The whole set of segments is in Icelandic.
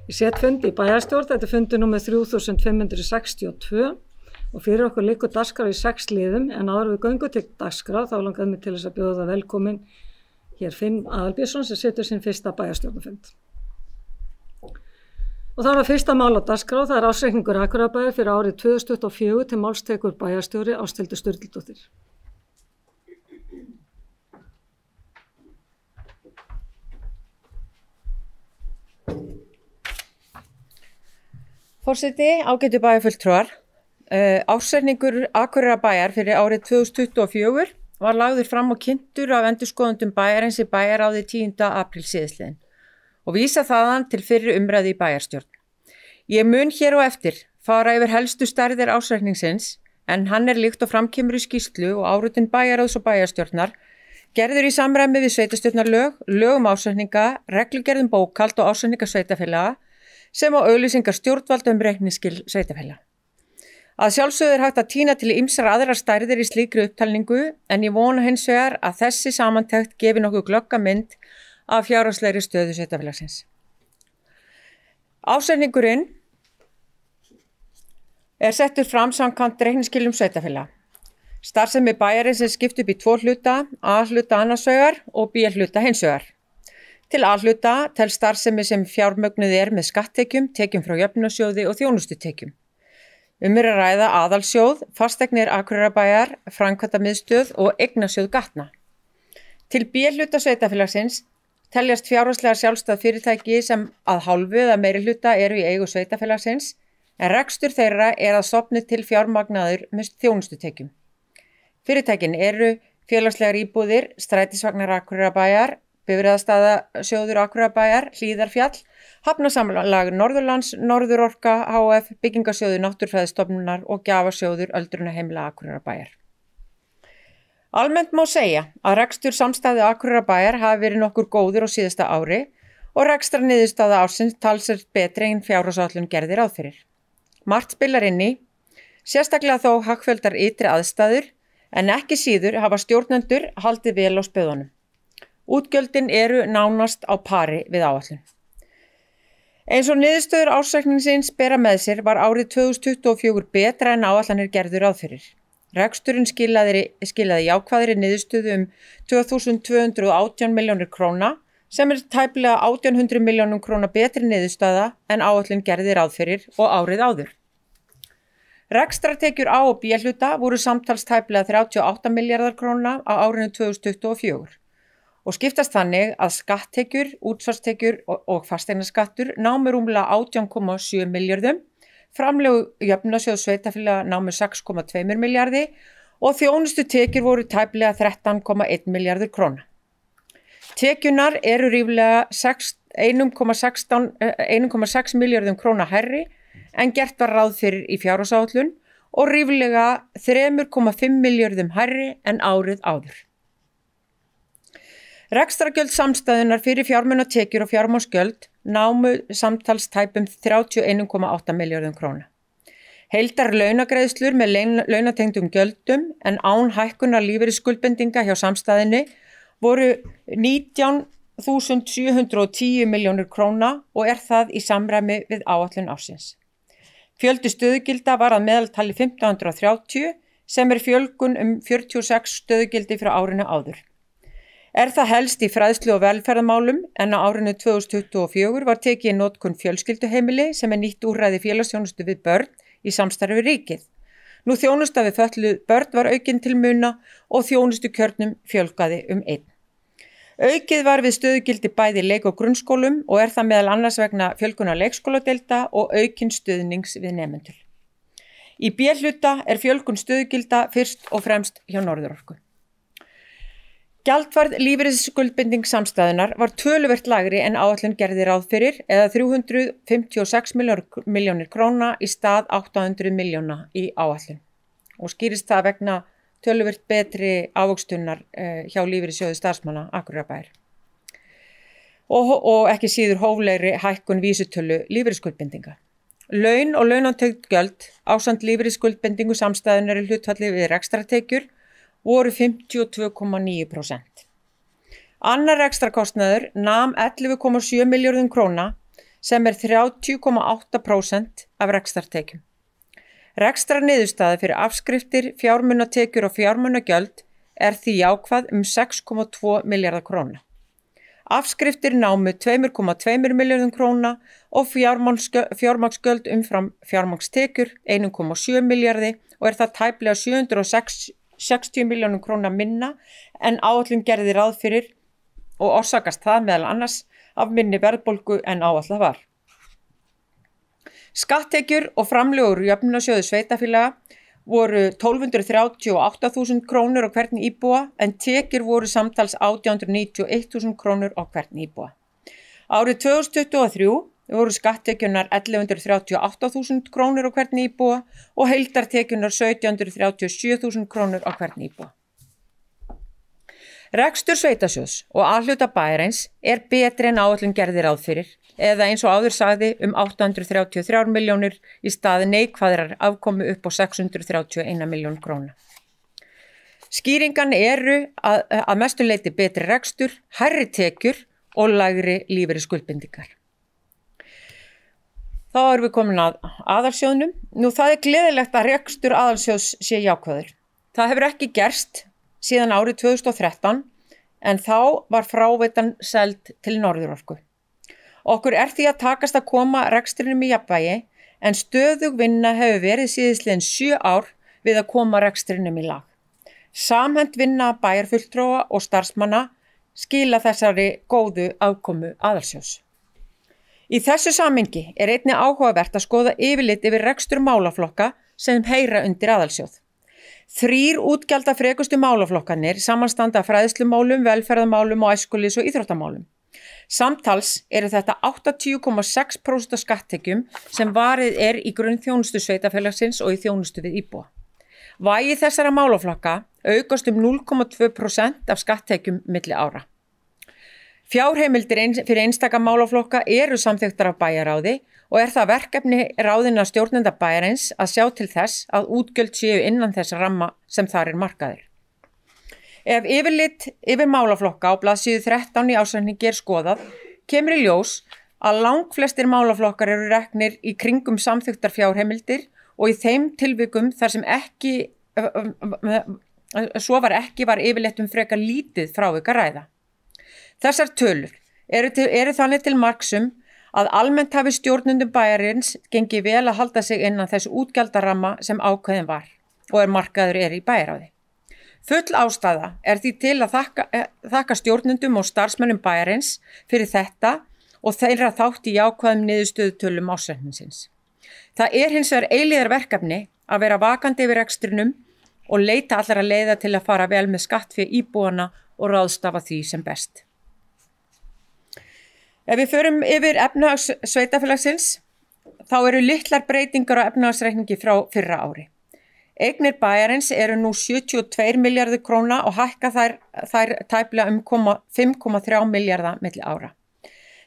Ég set fund í bæjarstjórn, þetta er fundur númer 3562 og fyrir okkur liggur dagskrá í 6 liðum en áður við göngum til dagskrá þá langaði mig til þess að bjóða það velkomin hér Finn Aðalbjörnsson sem setur sinn fyrsta bæjarstjórnarfund. Og það var fyrsta mál á dagskrá, það er ársreikningur Akureyrarbæjar fyrir árið 2024 til máls tekur bæjarstjóri Ásthildur Sturludóttir. Forseti, ágætu bæjarfulltrúar, ársreikningur Akureyrarbæjar fyrir árið 2024 var lagður fram og kynntur af endurskoðendum bæjarins í bæjarráði 10. apríl síðastliðinn og vísa þaðan til fyrri umræðu í bæjarstjórn. Ég mun hér á eftir fara yfir helstu stærðir ársreikningsins en hann er líkt og framkemur í skýrslu og áritin bæjarráðs og bæjarstjórnar gerður í samræmi við sveitarstjórnarlög, lög ársreikninga, reglugerð bókhald og ársreikninga sveitarfélaga sem á auglýsingar stjórnvalda reikningsskil sveitarfélaga. Að sjálfsögðu er hægt að tína til ýmsar aðrar stærðir í slíkri upptalningu en ég vona hins vegar að þessi samantekt gefi nokkuð glögga mynd af fjárhagslegri stöðu sveitarfélagsins. Ársreikningurinn er settur fram samkvæmt reikningsskilum sveitarfélaga. Starfsemi bæjarins er skipt upp í 2 hluta, A-hluta annars vegar og B-hluta hins vegar. Til A-hluta telst starfsemi sem fjármögnuð er með skatttekjum, tekjum frá jöfnunarsjóði og þjónustutekjum. Er að ræða aðalsjóð, fasteignir Akureyrarbæjar, framkvæmdamiðstöð og eignasjóð Gatna. Til B-hluta sveitarfélagsins teljast fjárhagslega sjálfstæð fyrirtæki sem að hálfu eða meiri hluta eru í eigu sveitarfélagsins en rekstur þeirra er að stofni til fjármagnaður með þjónustutekjum. Fyrirtækin eru félagslegar íbúðir, strætisvagnar Akureyrarbæjar, Bifreiðastaðasjóður Akureyrarbæjar, Hlíðarfjall, Hafnasamlag Norðurlands, Norðurorka HF, Byggingasjóður Náttúrufræðistofnunar og Gjafasjóður Öldrunarheimila Akureyrarbæjar. Almennt má segja að rekstur samstæðu Akureyrarbæjar hafi verið nokkur góður á síðasta ári og rekstrarniðurstaða ársins talsvert betri en fjárhagsáætlun gerði ráð fyrir. Margt spilar inn í, sérstaklega þó hagfelldar ytri aðstæður en ekki síður hafa stjórnendur haldið vel á spöðunum. Útgjöldin eru nánast á pari við áætlun. Eins og niðurstöður ársreikningsins bera með sér var árið 2024 betra en áætlanir gerðu ráð fyrir. Reksturinn skilaði jákvæðri niðurstöðu 2218 milljónir króna sem er tæplega 1800 milljónum króna betri niðurstaða en áætlun gerði ráð fyrir og árið áður. Rekstrartekjur A og B-hluta voru samtals tæplega 38 milljarðar króna á árinu 2024. Og skiptast þannig að skatttekjur, útsvarstekjur og fasteignaskattur námu rúmlega 18,7 milljörðum, framlög jöfnunarsjóðs sveitarfélaga námu 6,2 milljarði og þjónustutekjur voru tæplega 13,1 milljarður króna. Tekjurnar eru ríflega 1,6 milljörðum króna hærri en gert var ráð fyrir í fjárhagsáætlun og ríflega 3,5 milljörðum hærri en árið áður. Rekstrargjöld samstæðunar fyrir fjármunatekjur og fjármagnsgjöld námu samtals tæpum 31,8 milljörðum króna. Heildar launagreiðslur með launatengdum gjöldum en án hækkunar lífeyrisskuldbindinga hjá samstæðinni voru 19.710 milljónir króna og er það í samræmi við áætlun ársins. Fjöldi stöðugilda var að meðaltali 1530 sem er fjölgun 46 stöðugildi frá árinu áður. Er það helst í fræðslu og velferðarmálum en á árinu 2024 var tekið í notkun fjölskylduheimili sem er nýtt úrræði félagsþjónustu við börn í samstarfi við ríkið. Nú þjónusta við fötluð börn var aukin til muna og þjónustukjörnum fjölgaði 1. Aukið var við stöðugildi bæði leik- og grunnskólum og er það meðal annars vegna fjölgunar leikskóladeilda og aukin stuðnings við nemendur. Í B-hluta er fjölgun stöðugilda fyrst og fremst hjá Norðurorku. Gjaldfærð lífeyrisskuldbinding samstæðunar var töluvert lægri en áætlun gerði ráð fyrir eða 356 milljónir króna í stað 800 milljóna í áætlun og skýrist það vegna töluvert betri ávöxtunar hjá lífeyrissjóði starfsmanna Akureyrarbæjar og ekki síður hóflegri hækkun vísitölu lífeyrisskuldbindinga. Laun og launatengd gjöld ásamt lífeyrisskuldbindingu samstæðunar í hlutfalli við rekstrartekjur voru 52,9%. Annar rekstrarkostnaður nam 11,7 milljörðum króna sem 30,8% af rekstrartekjum. Rekstrarniðurstaða fyrir afskriftir, fjármunatekjur og fjármunagjöld því jákvæð 6,2 milljarða króna. Afskriftir námu 2,2 milljörðum króna og fjármagnsgjöld umfram fjármagnstekjur 1,7 milljarði og það tæplega 760 milljónum króna minna en áætlun gerði ráð fyrir og orsakast það meðal annars af minni verðbólgu en áætlað var. Skatttekjur og framlög úr jöfnunarsjóði sveitarfélaga voru 1238.000 krónur á hvern íbúa en tekjur voru samtals 1891.000 krónur á hvern íbúa. Árið 2023 voru skatttekjurnar 1138.000 krónur á hvern íbúa og heildartekjurnar 1737.000 krónur á hvern íbúa. Rekstur sveitasjóðs og A-hluta bæjarins betri en áætlun gerði ráð fyrir eða eins og áður sagði 833 milljónir í stað neikvæðrar afkomu upp á 631 milljón króna. Skýringan að mestu leyti betri rekstur, hærri tekjur og lægri lífeyrisskuldbindingar. Þá erum við komin að aðalsjóðnum. Nú það gleðilegt að rekstur aðalsjóðs sé jákvæður. Það hefur ekki gerst síðan árið 2013 en þá var fráveitan seld til Norðurorku. Okkur því að takast að koma rekstrinum í jafnvægi en stöðug vinna hefur verið síðastliðin 7 ár við að koma rekstrinum í lag. Samhent vinna bæjarfulltrúa og starfsmanna skila þessari góðu afkomu aðalsjóðs. Í þessu samhengi einnig áhugavert að skoða yfirlit yfir rekstur málaflokka sem heyra undir aðalsjóð. 3 útgjaldafrekustu málaflokkarnir samanstanda fræðslumálum, velferðarmálum og æskulýðs- og íþróttamálum. Samtals þetta 80,6% af skatttekjum sem varið í grunnþjónustu sveitarfélagsins og í þjónustu við íbúa. Vægi þessara málaflokka aukast 0,2% af skatttekjum milli ára. Fjárheimildir fyrir einstaka málaflokka samþykktar af bæjarráði og það verkefni ráðinna stjórnenda bæjarins að sjá til þess að útgjöld séu innan þess ramma sem þar markaður. Ef yfirlit yfir málaflokka á blaðsíðu 13 í ársreikningi skoðað, kemur í ljós að langflestir málaflokkar reknir í kringum samþykktar fjárheimildir og í þeim tilvikum þar sem var yfirleitt frekar lítið frávik að ræða. Þessar tölur eru þannig til marks að almennt hafi stjórnendum bæjarins gengið vel að halda sig innan þess útgjaldaramma sem ákveðin var og markaður í bæjarráði. Full ástæða því til að þakka stjórnendum og starfsmönnum bæjarins fyrir þetta og þeirra þátt í jákvæðum niðurstöðutölum ársreikningsins. Það hins vegar eilífðarverkefni að vera vakandi yfir rekstrinum og leita allra leiða til að fara vel með skattfé íbúana og ráðstafa því sem best. Ef við förum yfir efnahags sveitarfélagsins, þá litlar breytingar á efnahagsreikningi frá fyrra ári. Eignir bæjarins nú 72 milljarðar króna og hækka þær tæplega 5,3 milljarða milli ára.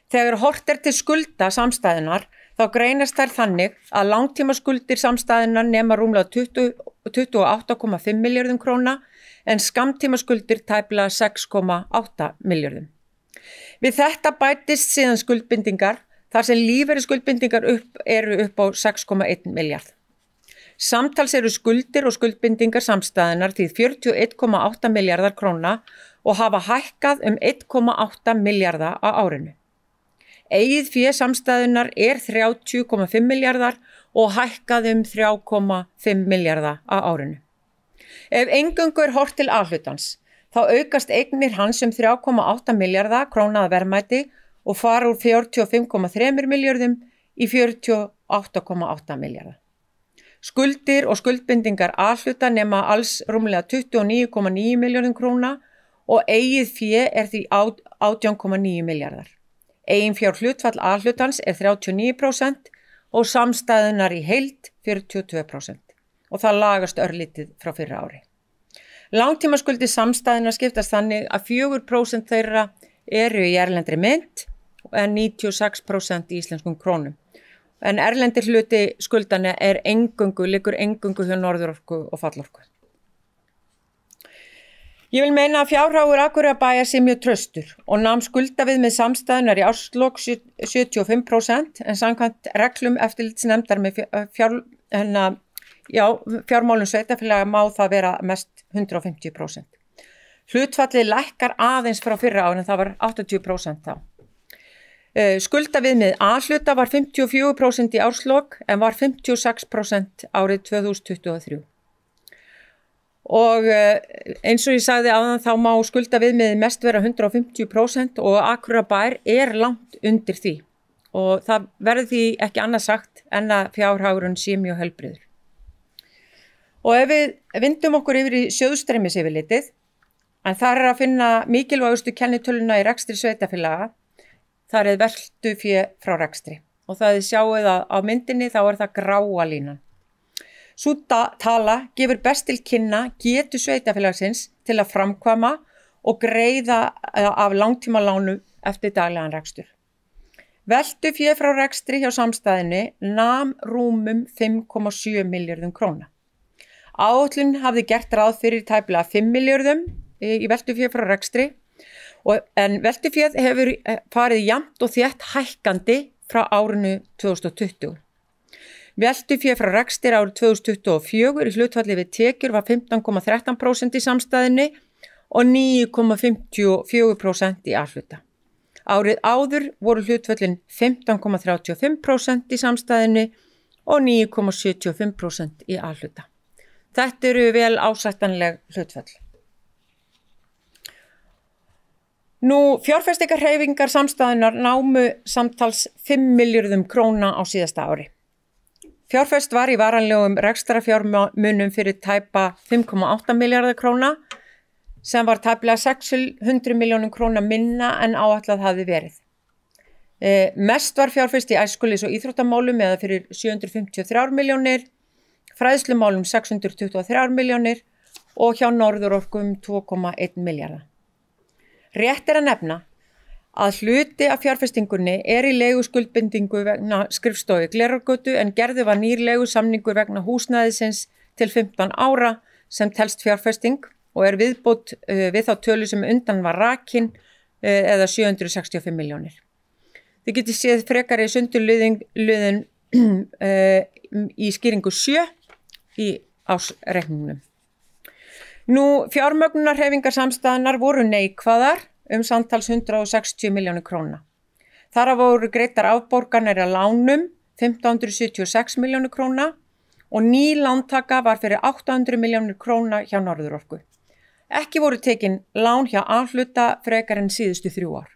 Þegar horft til skulda samstæðunar, þá greinast þær þannig að langtímaskuldir samstæðunar nema rúmlega 28,5 milljörðum króna en skammtímaskuldir tæplega 6,8 milljörðum. Við þetta bætist síðan skuldbindingar þar sem lífeyrisskuldbindingar upp á 6,1 milljarð. Samtals skuldir og skuldbindingar samstæðunar því 41,8 milljarðar króna og hafa hækkað 1,8 milljarða á árinu. Eigið fé samstæðunar 30,5 milljarðar og hækkað 3,5 milljarða á árinu. Ef eingöngu horft til A-hlutans, þá aukast eignir hans 3,8 milljarða króna að verðmæti og fara úr 45,3 milljörðum í 48,8 milljarða. Skuldir og skuldbindingar A-hluta nema alls rúmlega 29,9 milljörðum króna og eigið fé því 18,9 milljarðar. Eigin fjárhlutfall A-hlutans 39% og samstæðunar í heild 42% og það lagast örlítið frá fyrra ári. Langtímaskuldir samstæðunar skiptast þannig að 4% þeirra í erlendri mynt en 96% í íslenskum krónum. En erlendir hluti skuldana liggur eingöngu hjá Norðurorku og Fallorku. Ég vil meina að fjárhagur Akureyrarbæjar sé mjög traustur og nam skuldaviðmið samstæðunnar í árslok 75% en samkvæmt reglum eftirlitsnefndar með fjármálum sveitarfélaga má það vera mest 150%. Hlutfallið lækkar aðeins frá fyrra ári en það var 80% þá. Skuldaviðmið A-hluta var 54% í árslok en var 56% árið 2023. Og eins og ég sagði áðan þá má skuldaviðmiðið mest vera 150% og Akureyrarbær langt undir því og það verður því ekki annað sagt en að fjárhagurinn sé mjög heilbrigður. Og ef við vindum okkur yfir í sjóðstreymisyfirlitið, en þar að finna mikilvægustu kennitöluna í rekstri sveitarfélaga, þar veltufé frá rekstri og það þið sjáið að á myndinni þá það gráa línan. Sú tala gefur best til kynna getu sveitarfélagsins til að framkvæma og greiða af langtímalánu eftir daglegan rekstur. Veltufé frá rekstri hjá samstæðinni nam rúmum 5,7 milljörðum króna. Áætlun hafði gert ráð fyrir tæplega 5 milljörðum í veltufé frá rekstri en veltuféð hefur farið jafnt og þétt hækkandi frá árinu 2020. Veltufé frá rekstri árið 2024 í hlutfalli við tekjur var 15,13% í samstæðinni og 9,54% í A-hluta. Árið áður voru hlutföllin 15,35% í samstæðinni og 9,75% í A-hluta. Þetta eru vel ásættanleg hlutföll. Fjárfestingarhreyfingar samstæðunar námu samtals 5 milljörðum króna á síðasta ári. Fjárfest var í varanlegum rekstrarfjármunum fyrir tæpa 5,8 milljarða króna sem var tæplega 600 milljónum króna minna en áætlað hafði verið. Mest var fjárfest í æskulis- og íþróttamálum eða fyrir 753 milljónir, fræðslumálum 623 milljónir og hjá Norðurorku 2,1 milljarða. Rétt að nefna að hluti af fjárfestingunni í leiguskuldbindingu vegna skrifstofu Glerárgötu en gerður var nýr leigusamningur vegna húsnæðisins til 15 ára sem telst fjárfesting og viðbót við þá tölu sem undan var rakin eða 765 milljónir. Þið getið séð frekari sundurliðun í skýringu 7 í ársreikningnum. Fjármögnunarhreyfingar samstæðunnar voru neikvæðar samtals 160 milljónir króna. Þar voru greiddar afborganir af lánum 1576 milljónir króna og ný lántaka var fyrir 800 milljónir króna hjá Norðurorku. Ekki voru tekin lán hjá A-hluta frekar en síðustu 3 ár.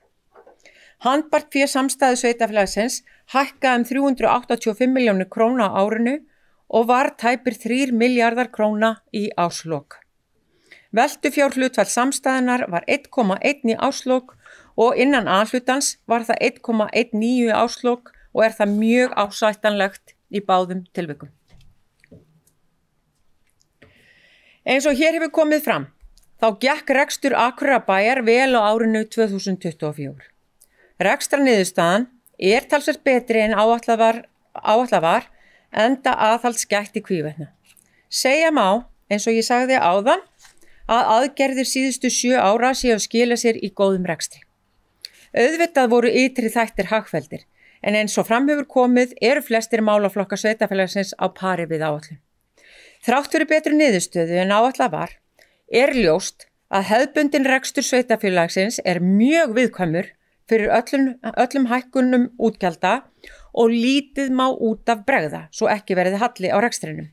Handbært fé samstæðu sveitarfélagsins hækkaði 385 milljónir króna á árinu og var tæpir 3 milljarðar króna í árslok. Veltufjárhlutfall samstæðunar var 1,1 í árslok og innan A-hlutans var það 1,19 í árslok og það mjög ásættanlegt í báðum tilvikum. Eins og hér hefur komið fram, þá gekk rekstur Akureyrarbæjar vel á árinu 2024. Rekstrarniðurstaðan talsvert betri en áætlað var enda aðhalds gætt í hvívetna. Segja má, eins og ég sagði áðan, að aðgerðir síðustu 7 ára séu að skila sér í góðum rekstri. Auðvitað voru ytri þættir hagfelldir, en eins og fram hefur komið flestir málaflokkar sveitarfélagsins á pari við áætlun. Þrátt fyrir betri niðurstöðu en áætlað var, ljóst að hefðbundin rekstur sveitarfélagsins mjög viðkvæmur fyrir öllum hækkunum útgjalda og lítið má út af bregða, svo ekki verði halli á rekstrinum.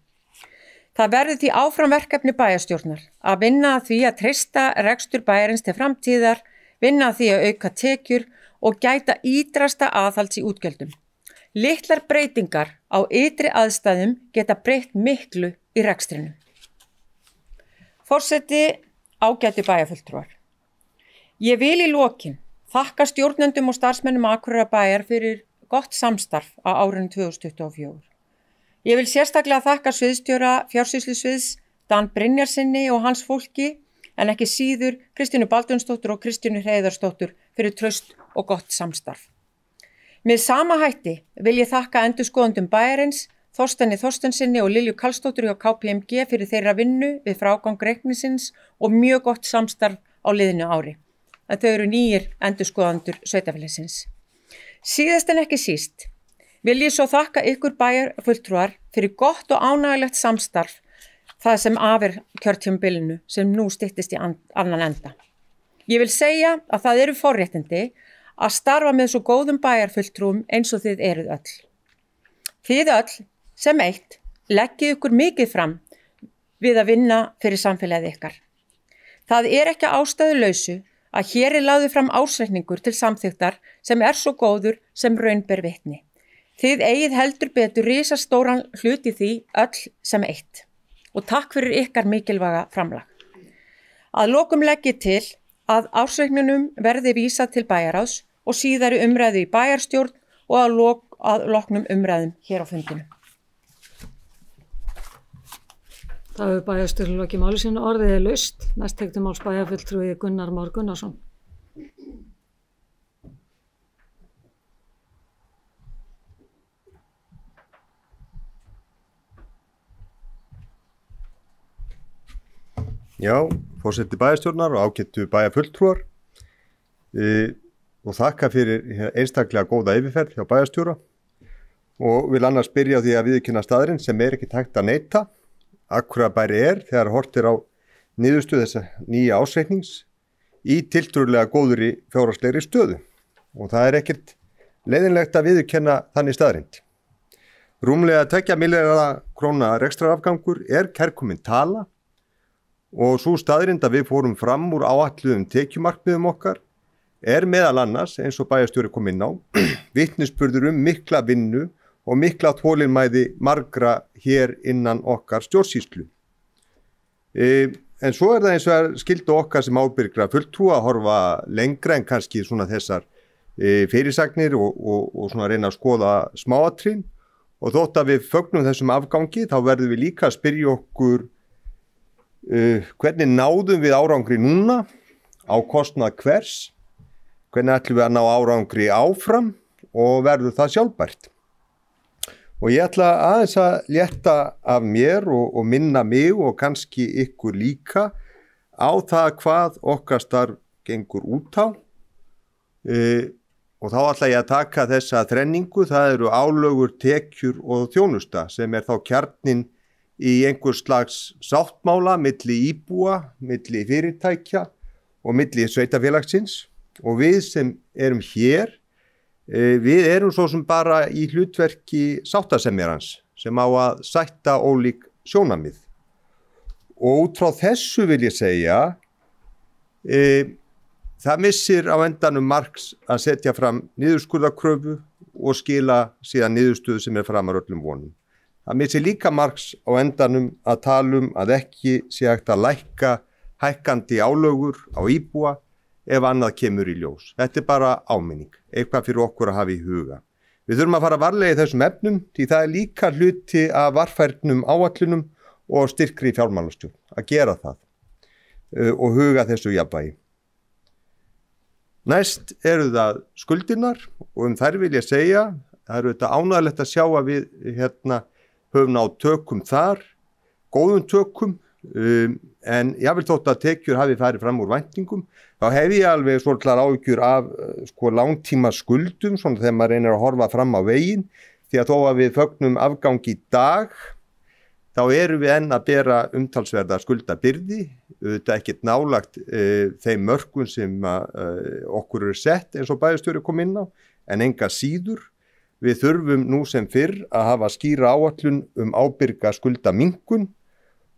Það verður því áfram verkefni bæjarstjórnar að vinna að því að treysta rekstur bæjarins til framtíðar, vinna að því að auka tekjur og gæta ítrasta aðhalds í útgjöldum. Litlar breytingar á ytri aðstæðum geta breytt miklu í rekstrinu. Forseti, ágætu bæjarfulltrúar. Ég vil í lokin þakka stjórnendum og starfsmönnum Akureyrarbæjar fyrir gott samstarf á árinu 2024. Ég vil sérstaklega þakka sviðsstjóra fjársýslusviðs Dan Brynjarsinni og hans fólki, en ekki síður Kristínu Baldvinsdóttur og Kristínu Hreiðarsdóttur fyrir traust og gott samstarf. Með sama hætti vil ég þakka endurskoðendum bæjarins, Þorsteini Þorsteinsinni og Lilju Karlsdóttur hjá KPMG fyrir þeirra vinnu við frágang reikningsins og mjög gott samstarf á liðinu ári. En þau eru nýir endurskoðendur sveitarfélagsins. Síðast en ekki síst vil ég svo þakka ykkur bæjarfulltrúar fyrir gott og ánægilegt samstarf það sem af kjörtímabilinu sem nú styttist í annan enda. Ég vil segja að það eru forréttindi að starfa með svo góðum bæjarfulltrúum eins og þið eruð öll. Þið öll sem eitt leggið ykkur mikið fram við að vinna fyrir samfélagið ykkar. Það ekki ástæðulausu að hér lagður fram ársreikningur til samþykktar sem svo góður sem raun ber vitni. Þið eigið heldur betur risastóran hlut í því öll sem eitt. Og takk fyrir ykkar mikilvæga framlag. Að lokum legg ég til að ársreikningnum verði vísað til bæjarráðs og síðari umræðu í bæjarstjórn og að loknum umræðum hér á fundinu. Það hefur bæjarstjórn lokið máli sínu, orðið laust. Næst tektu máls bæjarfulltrúi Gunnar Már Gunnarsson. Já, forseti bæjarstjórnar og ágættu bæjarfulltrúar og þakka fyrir einstaklega góða yfirferð hjá bæjarstjóra og vil annars byrja á því að viðurkenna staðurinn sem ekki hægt að neita. Akureyrarbær þegar horft á niðurstöðu þessa nýja ársreiknings í tiltölulega góðri fjárhagslegri stöðu og það ekkert leiðinlegt að viðurkenna þannig staðrind. Rúmlega 2 milljarða króna rekstrarafgangur kærkomin tala og svo staðrind að við fórum fram úr áætluðum tekjumarkmiðum okkar meðal annars, eins og bæjarstjóri kom inn á, vitnisburður mikla vinnu og mikla þolinmæði margra hér innan okkar stjórnsýslu. En svo það eins og skyldu okkar sem ábyrgra fulltrúa að horfa lengra en kannski svona þessar fyrirsagnir og svona reyna að skoða smáatriðin og þótt að við fögnum þessum afgangi þá verðum við líka að spyrja okkur hvernig náðum við árangri núna á kostnað hvers, hvernig ætlum við að ná árangri áfram og verður það sjálfbært. Og ég ætla aðeins að létta af mér og minna mig og kannski ykkur líka á það hvað okkar starf gengur út á og þá ætla ég að taka þessa þrenningu, það eru álögur, tekjur og þjónusta sem þá kjarninn í einhvers slags sáttmála milli íbúa, milli fyrirtækja og milli sveitarfélagsins og við sem erum hér, við erum svo sem bara í hlutverki sáttasemjarans sem á að sætta ólík sjónarmið. Og út frá þessu vil ég segja, það missir á endanum marks að setja fram niðurskurðarkröfu og skila síðan niðurstöðu sem framar öllum vonum. Það missir líka marks á endanum að tala að ekki sé hægt að lækka hækkandi álögur á íbúa ef annað kemur í ljós. Þetta bara áminning, eitthvað fyrir okkur að hafa í huga. Við þurfum að fara varlega í þessum efnum því það líka hluti af varfærnum áætlunum og styrkri fjármálastjórn að gera það og huga þessu jafnvægi. Næst eru það skuldirnar og þær vil ég segja, það eru þetta ánægilegt að sjá að við höfum náð tökum þar, góðum tökum, en ég vil þótt að tekjur hafi farið fram úr væntingum, þá hef ég alveg svolítið áhyggjur af langtíma skuldum, svona þegar maður reynir að horfa fram á veginn, því að þó að við fögnum afgang í dag, þá erum við enn að bera umtalsverða skuldabyrði, auðvitað ekkert nálagt þeim mörkum sem okkur eru sett eins og bæjarstjóri kom inn á, en enga síður. Við þurfum nú sem fyrr að hafa skýra áætlun ábyrga skuldaminnkun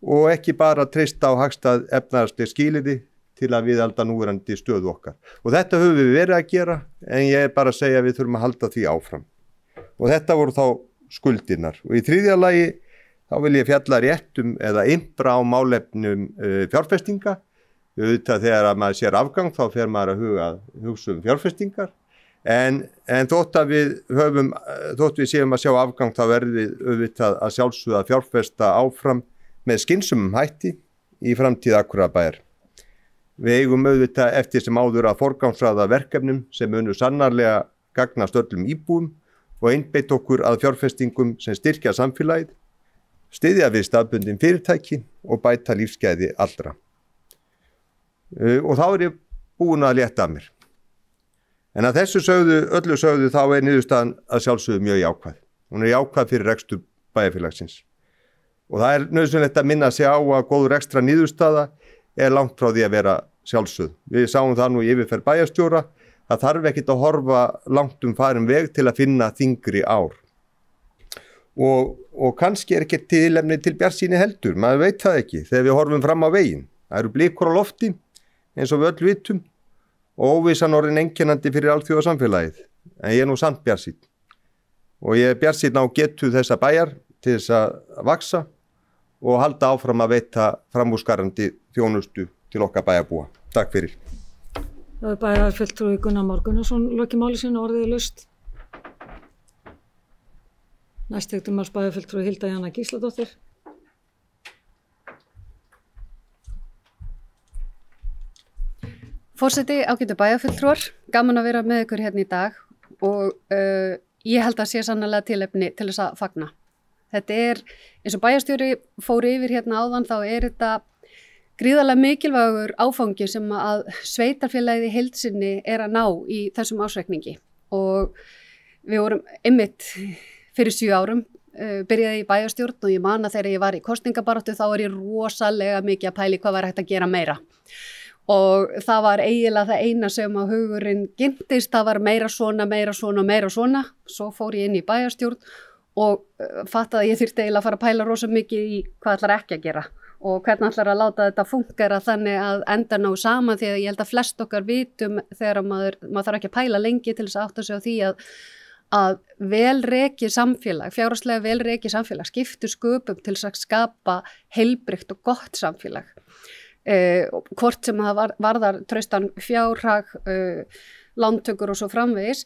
og ekki bara treysta á hagstæð efnahagsleg skilyrði til að viðhalda núverandi stöðu okkar. Og þetta höfum við verið að gera, en ég bara að segja að við þurfum að halda því áfram. Og þetta voru þá skuldirnar. Og í þriðja lagi þá vil ég fjalla rétt eða impra á málefnum fjárfestinga. Auðvitað þegar að maður sér afgang þá fer maður að hugsa fjárfestingar. En þótt við séum að sjá afgang þá verðum við auðvitað að sjálfsögða að fjárfesta áfram með skynsumum hætti í framtíð Akureyrarbæjar. Við eigum auðvitað eftir sem áður að forgangsraða verkefnum sem munu sannarlega gagnast öllum íbúum og einbeitt okkur að fjárfestingum sem styrkja samfélagið, styðja við staðbundin fyrirtæki og bæta lífsgæði allra. Og þá ég búin að létta af mér. En að þessu öllu sögðu þá niðurstaðan að sjálfsögðu mjög jákvæð. Hún jákvæð fyrir rekstur bæjarfélagsins. Og það nauðsynlegt að minna sig á að góður ekstra niðurstaða langt frá því að vera sjálfsögð. Við sáum það nú í yfirferð bæjarstjóra, það þarf ekkert að horfa langt farin veg til að finna þyngri ár. Og kannski ekki tilefni til bjartsýni heldur, maður veit það ekki þegar við horfum fram á veginn. Það eru blikur á lofti, eins og við öll vitum, og óvissan orðin einkennandi fyrir alþjóðasamfélagið. En ég nú samt bjartsýnn. Og ég bjartsýnn á getu þessa bæjar til þess að vaksa og halda áfram að veita framúrskarandi þjónustu til okkar bæjarbúa. Takk fyrir. Það bæjarfulltrúi Gunnar Már Gunnarsson lokið máli sínu orðið laust. Næstektumars bæjarfulltrúi Hilda Jana Gísladóttir. Forseti, ágætu bæjarfulltrúar, gaman að vera með ykkur hérna í dag og ég held að sé sannarlega tilefni til þess að fagna. Þetta eins og bæjarstjóri fór yfir hérna áðan, þá þetta gríðarlega mikilvægur áfangi sem að sveitarfélagið í heild sinni að ná í þessum ársreikningi. Og við vorum einmitt fyrir 7 árum, byrjaði í bæjarstjórn og ég man að þegar ég var í kosningabaráttu þá ég rosalega mikið að pæli hvað var hægt að gera meira. Og það var eiginlega það eina sem að hugurinn gimtist, það var meira svona. Svo fór ég inn í bæjarstjórn og fattaði að ég þyrfti eiginlega að fara að pæla rosa mikið í hvað ætlar ekki að gera og hvernig ætlar að láta þetta fungera þannig að enda ná saman, því að ég held að flest okkar vitum þegar maður þarf ekki að pæla lengi til þess að átta sig á því að vel rekið samfélag, fjárhagslega vel rekið samfélag skiptir sköpum til þess að skapa heilbrigt og gott samfélag. Hvort sem það varðar traustan fjárhag, lántökur og svo framvegis,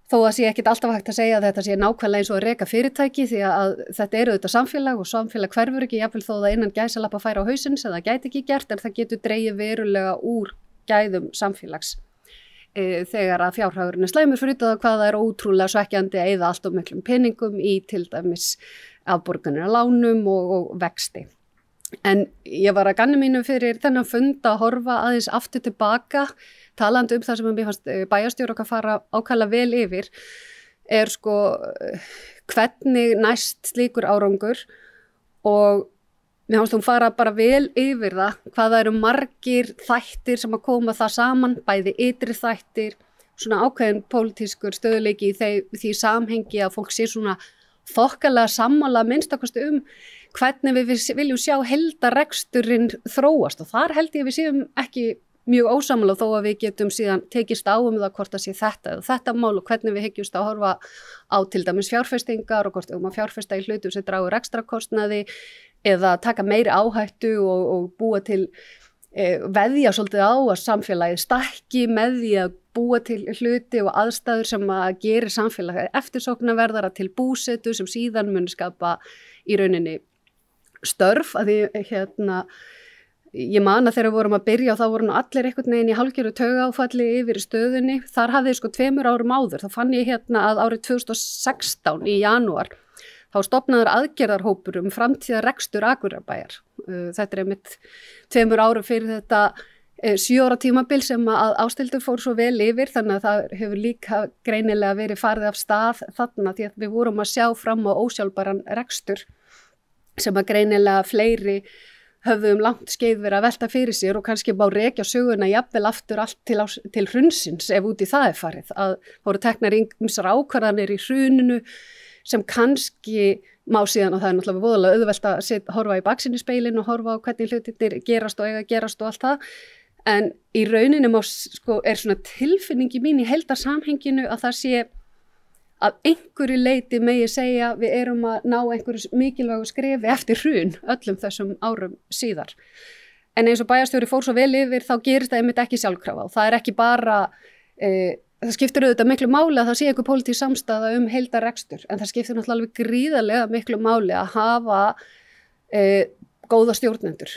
þó að sé ekkit alltaf hægt að segja að þetta sé nákvæmlega eins og að reka fyrirtæki, því að þetta þetta samfélag og samfélag hverfur ekki, jafnvel þó það innan gæsalappa færa á hausinn sem það gæti ekki gert, en það getur dregið verulega úr gæðum samfélags þegar að fjárhagurinn slæmur fyrir það hvað það ótrúlega svekkjandi að eyða allt of miklum peningum í til dæmis afborganir af lánum og vexti. En ég var að ganni mínu fyrir þennan fund að horfa aðeins aftur tilbaka, talandi það sem mér fannst bæjarstjóri okkar fara ákaflega vel yfir, sko hvernig næst slíkur árangur, og mér fannst hún fara bara vel yfir það, hvað það eru margir þættir sem að koma það saman, bæði ytri þættir, svona ákveðin pólitískur stöðuleiki í því samhengi að fólk sé svona þokkalega sammála minnstakosti hvernig við viljum sjá heildarreksturinn þróast, og þar held ég við séum ekki mjög ósammála þó að við getum síðan tekist á það hvort það sé þetta mál og hvernig við hyggjumst að horfa á til dæmis fjárfestingar og hvort við að fjárfesta í hlutum sem dragur rekstrakostnaði eða taka meiri áhættu og búa til veðja svolítið á að samfélagið stækki með því að búa til hluti og aðstæður sem að gerir samfélagið eftirsóknarverðara til búsetu sem síðan mun skapa í rauninni störf. Að því ég man að þegar við vorum að byrja og þá voru allir einhvern veginn í hálfgerðu taugaáfalli yfir stöðunni. Þar hafði 2 árum áður, þá fann ég að árið 2016 í janúar þá stofnaður aðgerðarhópur framtíðarrekstur Akureyrarbæjar. Þetta einmitt 2 árum fyrir þetta 7 ára tímabil sem að Ásthildur fór svo vel yfir, þannig að það hefur líka greinilega verið farið af stað þarna, því að við vorum að sjá fram á ósjálfbæran rekstur sem að greinilega fleiri höfðu langt skeið verið að velta fyrir sér, og kannski má rekja söguna jafnvel aftur allt til hrunsins ef út í það farið, að voru teknar ýmsar ákvarðanir í hruninu sem kannski má síðan, og það náttúrulega voðalega auðvelt að horfa í baksýnisspegilinn og horfa á hvernig hlutirnir gerast og eiga að gerast og allt það, en í rauninni svona tilfinningi mín í heildarsamhenginu að það sé að einhverju leyti megi segja við erum að ná einhverju mikilvægu skrefi eftir hrun öllum þessum árum síðar. En eins og bæjarstjóri fór svo vel yfir, þá gerist það einmitt ekki sjálfkrafa, og það ekki bara það skiptir auðvitað miklu máli að það sé einhver pólitísk samstaða heildarrekstur, en það skiptir náttúrulega alveg gríðarlega miklu máli að hafa góða stjórnendur,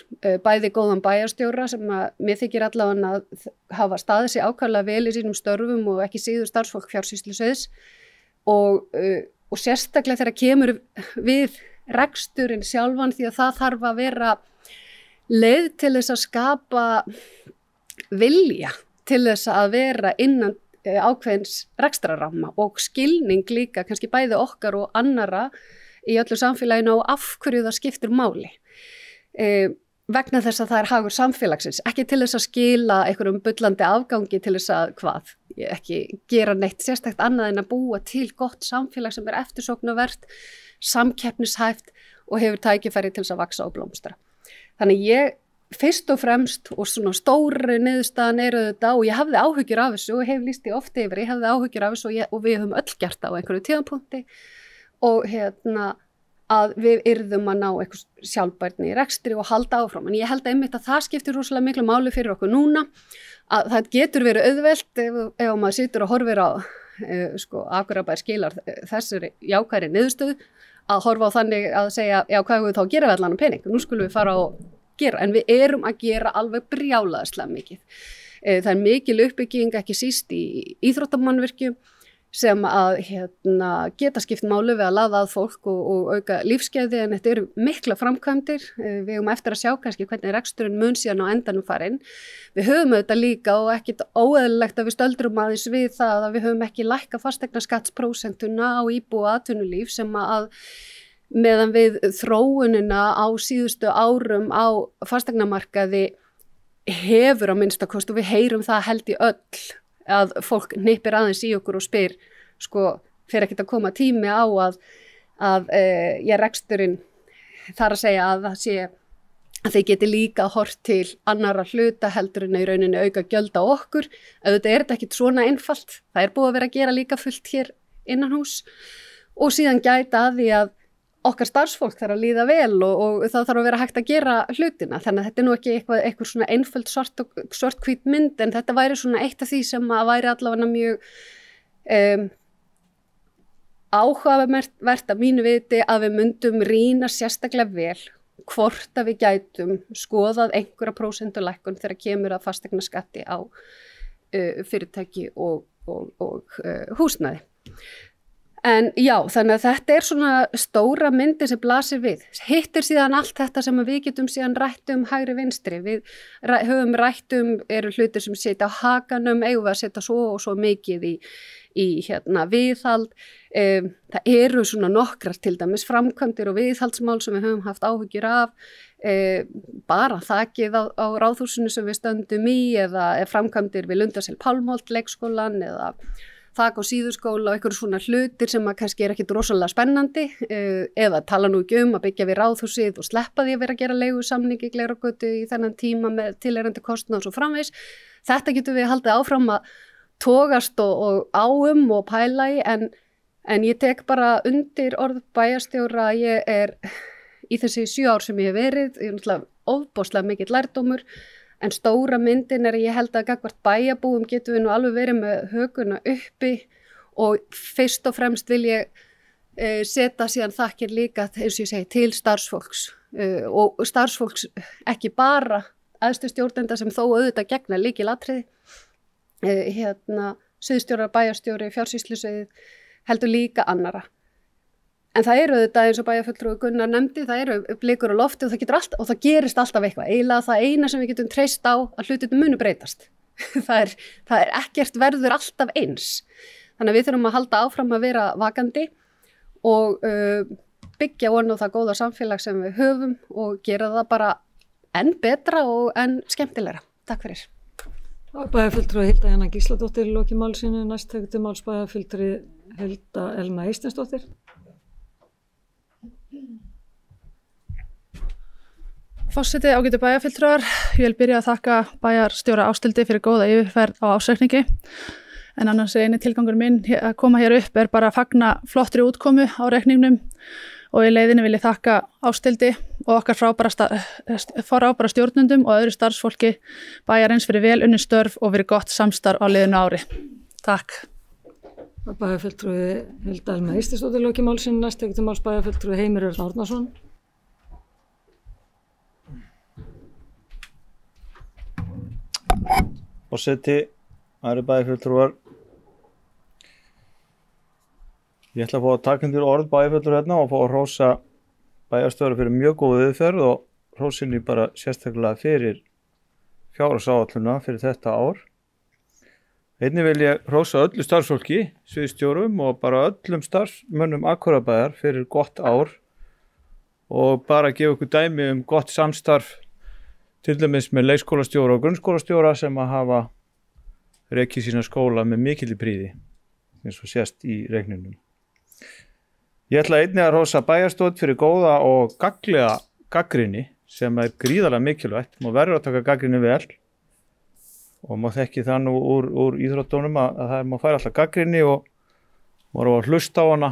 bæði góðan bæjarstjóra sem að mér þykir allavega að hafa staðið sig ákaflega vel í sínum störfum og ekki síður starfsfólk fjársýslusviðs, og sérstaklega þegar kemur við reksturinn sjálfan því að það þarf að vera leið til þess að skapa vilja til þess að vera innan ákveðins rekstrarramma og skilning líka kannski bæði okkar og annara í öllu samfélaginu og af hverju það skiptir máli. Vegna þess að það hagur samfélagsins, ekki til þess að skila einhverjum bullandi afgangi til þess að ekki gera neitt sérstakt annað en að búa til gott samfélag sem eftirsóknarvert, samkeppnishæft og hefur tækifæri til þess að vaxa og blómstra. Þannig ég fyrst og fremst og svona stóru niðurstaðan þetta og ég hafði áhyggjur af þessu og hef lýst því ofta yfir, ég hafði áhyggjur af þessu og við höfum öll gert það á einhverju tíðanpunkti og að við yrðum að ná eitthvað sjálfbærni í rekstri og halda áfram. En ég held einmitt að það skiptir rosalega miklu máli fyrir okkur núna, að það getur verið auðvelt ef maður situr og horfir á Akureyrarbær skilar þessari jákvæðri niðurstöðu, að horfa á þannig að segja, já, hvað hefur við þá að gera við allan pening? Nú skulum við fara og gera, en við erum að gera alveg brjálæðislega mikið. Það er mikil uppbygging, ekki síst í íþróttamannvirkjum, sem að geta skipt máli við að laða að fólk og auka lífsgæði, en þetta eru mikla framkvæmdir. Við höfum eftir að sjá kannski hvernig reksturinn mun síðan á endanum farinn. Við höfum auðvitað líka og ekkit óeðlilegt að við stöldrum aðeins við það að við höfum ekki lækka fasteignaskattsprósentuna á íbúa atvinnulíf sem að meðan við þróunina á síðustu árum á fasteignamarkaði hefur á minnsta kosti og við heyrum það held í öll að fólk hnippir aðeins í okkur og spyr, fer ekkert að koma tími á að reksturinn þar að segja að það sé að þeir geti líka hort til annarra hluta heldur en í rauninni auka gjöld á okkur. Auðvitað er þetta ekkert svona einfalt, það er búið að vera að gera líka fullt hér innan hús og síðan gæta að því að okkar starfsfólk þarf að líða vel og það þarf að vera hægt að gera hlutina. Þannig að þetta er nú ekki eitthvað svona einföld svarthvít mynd, en þetta væri svona eitt af því sem að væri allavega mjög áhugavert að mínu viti að við myndum rýna sérstaklega vel hvort að við gætum skoðað einhverja prósentulækkun þegar kemur að fasteignaskatti á fyrirtæki og húsnæði. En já, þannig að þetta er svona stóra myndi sem blasir við. Hitt síðan allt þetta sem við getum síðan rætt hægri vinstri. Við höfum rætt eru hlutir sem setja á hakanum, eigum við að setja svo og svo mikið í viðhald. Það eru svona nokkrar til dæmis framkvæmdir og viðhaldsmál sem við höfum haft áhyggjur af. Bara þakið á Ráðhúsinu sem við stöndum í eða framkvæmdir við Lundarsel Pálmholt leikskólan eða þak á síðuskóla og einhverjum svona hlutir sem að kannski er ekkit rosalega spennandi eða tala nú ekki að byggja við Ráðhúsið og sleppa því að vera að gera leigusamning í Glerárgötu í þennan tíma með tilheyrandi kostnað og svo framvegis. Þetta getum við haldið áfram að togast og og pæla í en ég tek bara undir orð bæjarstjóra að ég er í þessi 7 ár sem ég hef verið, ég er náttúrulega ofboðslega mikill lærdómur. En stóra myndin er að ég held að gagnvart bæjarbúum getum við nú alveg verið með hökuna uppi og fyrst og fremst vil ég setja síðan þakkir líka eins og ég segi til starfsfólks og starfsfólks ekki bara æðstu stjórnenda sem þó auðvitað gegna lykilatriði. Sviðsstjórar, bæjarstjóri, fjársýslusvið heldur líka annara. En það eru þetta eins og bæjarfulltrúi Gunnar nefndi, það eru blikur á lofti og það getur alltaf, og það gerist alltaf eitthvað. Eiginlega það eina sem við getum treyst á að hlutirnir munu breytast. það er ekkert verður alltaf eins. Þannig að við þurfum að halda áfram að vera vakandi og byggja von á það góða samfélag sem við höfum og gera það bara enn betra og enn skemmtilegra. Takk fyrir. Bæjarfulltrúi Hilda Jana Gísladóttir í loki málsinu, næst tekur til máls bæjarfulltrúi Hilda Elma Eysteinsdóttir. Forseti, ágætu bæjarfulltrúar, ég vil byrja að þakka bæjarstjóra Ásthildi fyrir góða yfirferð á ársreikningi. En annars eini tilgangur minn að koma hér upp er bara að fagna flottri útkomu á reikningnum og í leiðinni vil ég þakka Ásthildi og okkar frábæra stjórnendum og öðru starfsfólki bæjarins fyrir vel unnin störf og fyrir gott samstarf á liðinu ári. Takk. Bæjarfulltrúi Hilda Elma Eysteinsdóttir í loki málsinu, næst tekur til máls bæjarfulltrúi Heimir Örn Árnason. Forseti, aðri bæjarfulltrúar, Ég ætla að fá að taka undir orð bæjarfulltrúa hérna og fá að hrósa bæjarstjóra fyrir mjög góð viðferð og hrósinni bara sérstaklega fyrir fjárhagsáætlunina fyrir þetta ár. Einnig vil ég hrósa öllu starfsfólki, sviðsstjórum og bara öllum starfsmönnum Akureyrarbæjar fyrir gott ár og bara gefa ykkur dæmi gott samstarf til dæmis með leikskólastjóra og grunnskólastjóra sem að hafa rekið sína skóla með mikilli prýði eins og sést í reikninum. Ég ætla einnig að hrósa bæjarstjórn fyrir góða og gagnlega gagnrýni sem gríðarlega mikilvægt. Má verður að taka gagnrýni vel og má þekki það nú úr íþróttunum að það má færa alltaf gagnrýni og má hlusta á hana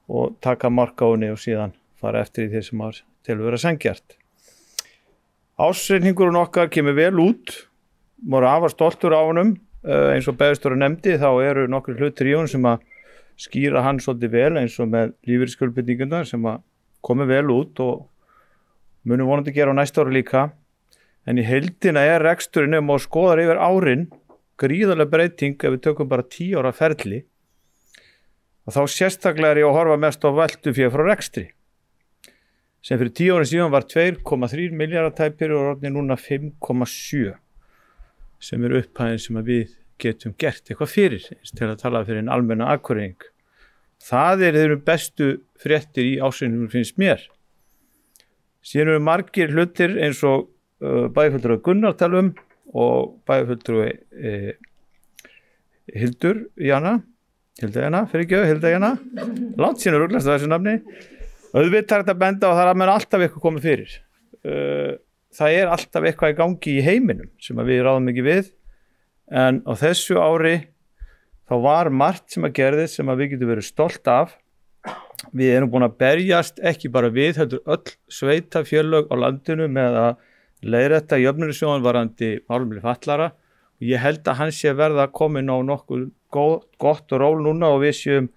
og taka mark á henni og síðan fara eftir í því sem til að vera sanngjarnt. Ársreikningurinn okkar kemur vel út, má afar stoltur á honum, eins og bæjarstjóri nefndi þá eru nokkrir hlutir í honum sem að skýra hann svolítið vel eins og með lífeyrisskuldbindingarnar sem að komi vel út og munum vonandi gera á næsta ári líka. En í heildina reksturinn og skoðar yfir árin gríðarlega breyting ef við tökum bara 10 ára ferli. Og þá sérstaklega ég að horfa mest á veltufé frá rekstri. Sem fyrir 10 árin síðan var 2,3 milljarðar tæpir og orðin núna 5,7 sem upphæðin sem að við getum gert eitthvað fyrir til að tala fyrir en almenna Akureyring. Það þeirra bestu fréttir í ársreikningnum finnst mér. Síðan eru margir hlutir eins og bæjarfulltrúi Gunnar talum og bæjarfulltrúi Hilda Jana, langt síðan ruglast þessu nafni. Auðvitað þetta benda og það að menn alltaf eitthvað komið fyrir. Það alltaf eitthvað í gangi í heiminum sem að við ráðum ekki við. En á þessu ári þá var margt sem að gerðist sem að við getum verið stolt af. Við erum búin að berjast ekki bara við, heldur öll sveitarfélög á landinu með að leiðrétta jöfnunarsjóðinn varðandi málefni fatlaðra. Ég held að hann sé verða komin á nokkuð gott og ról núna og við séum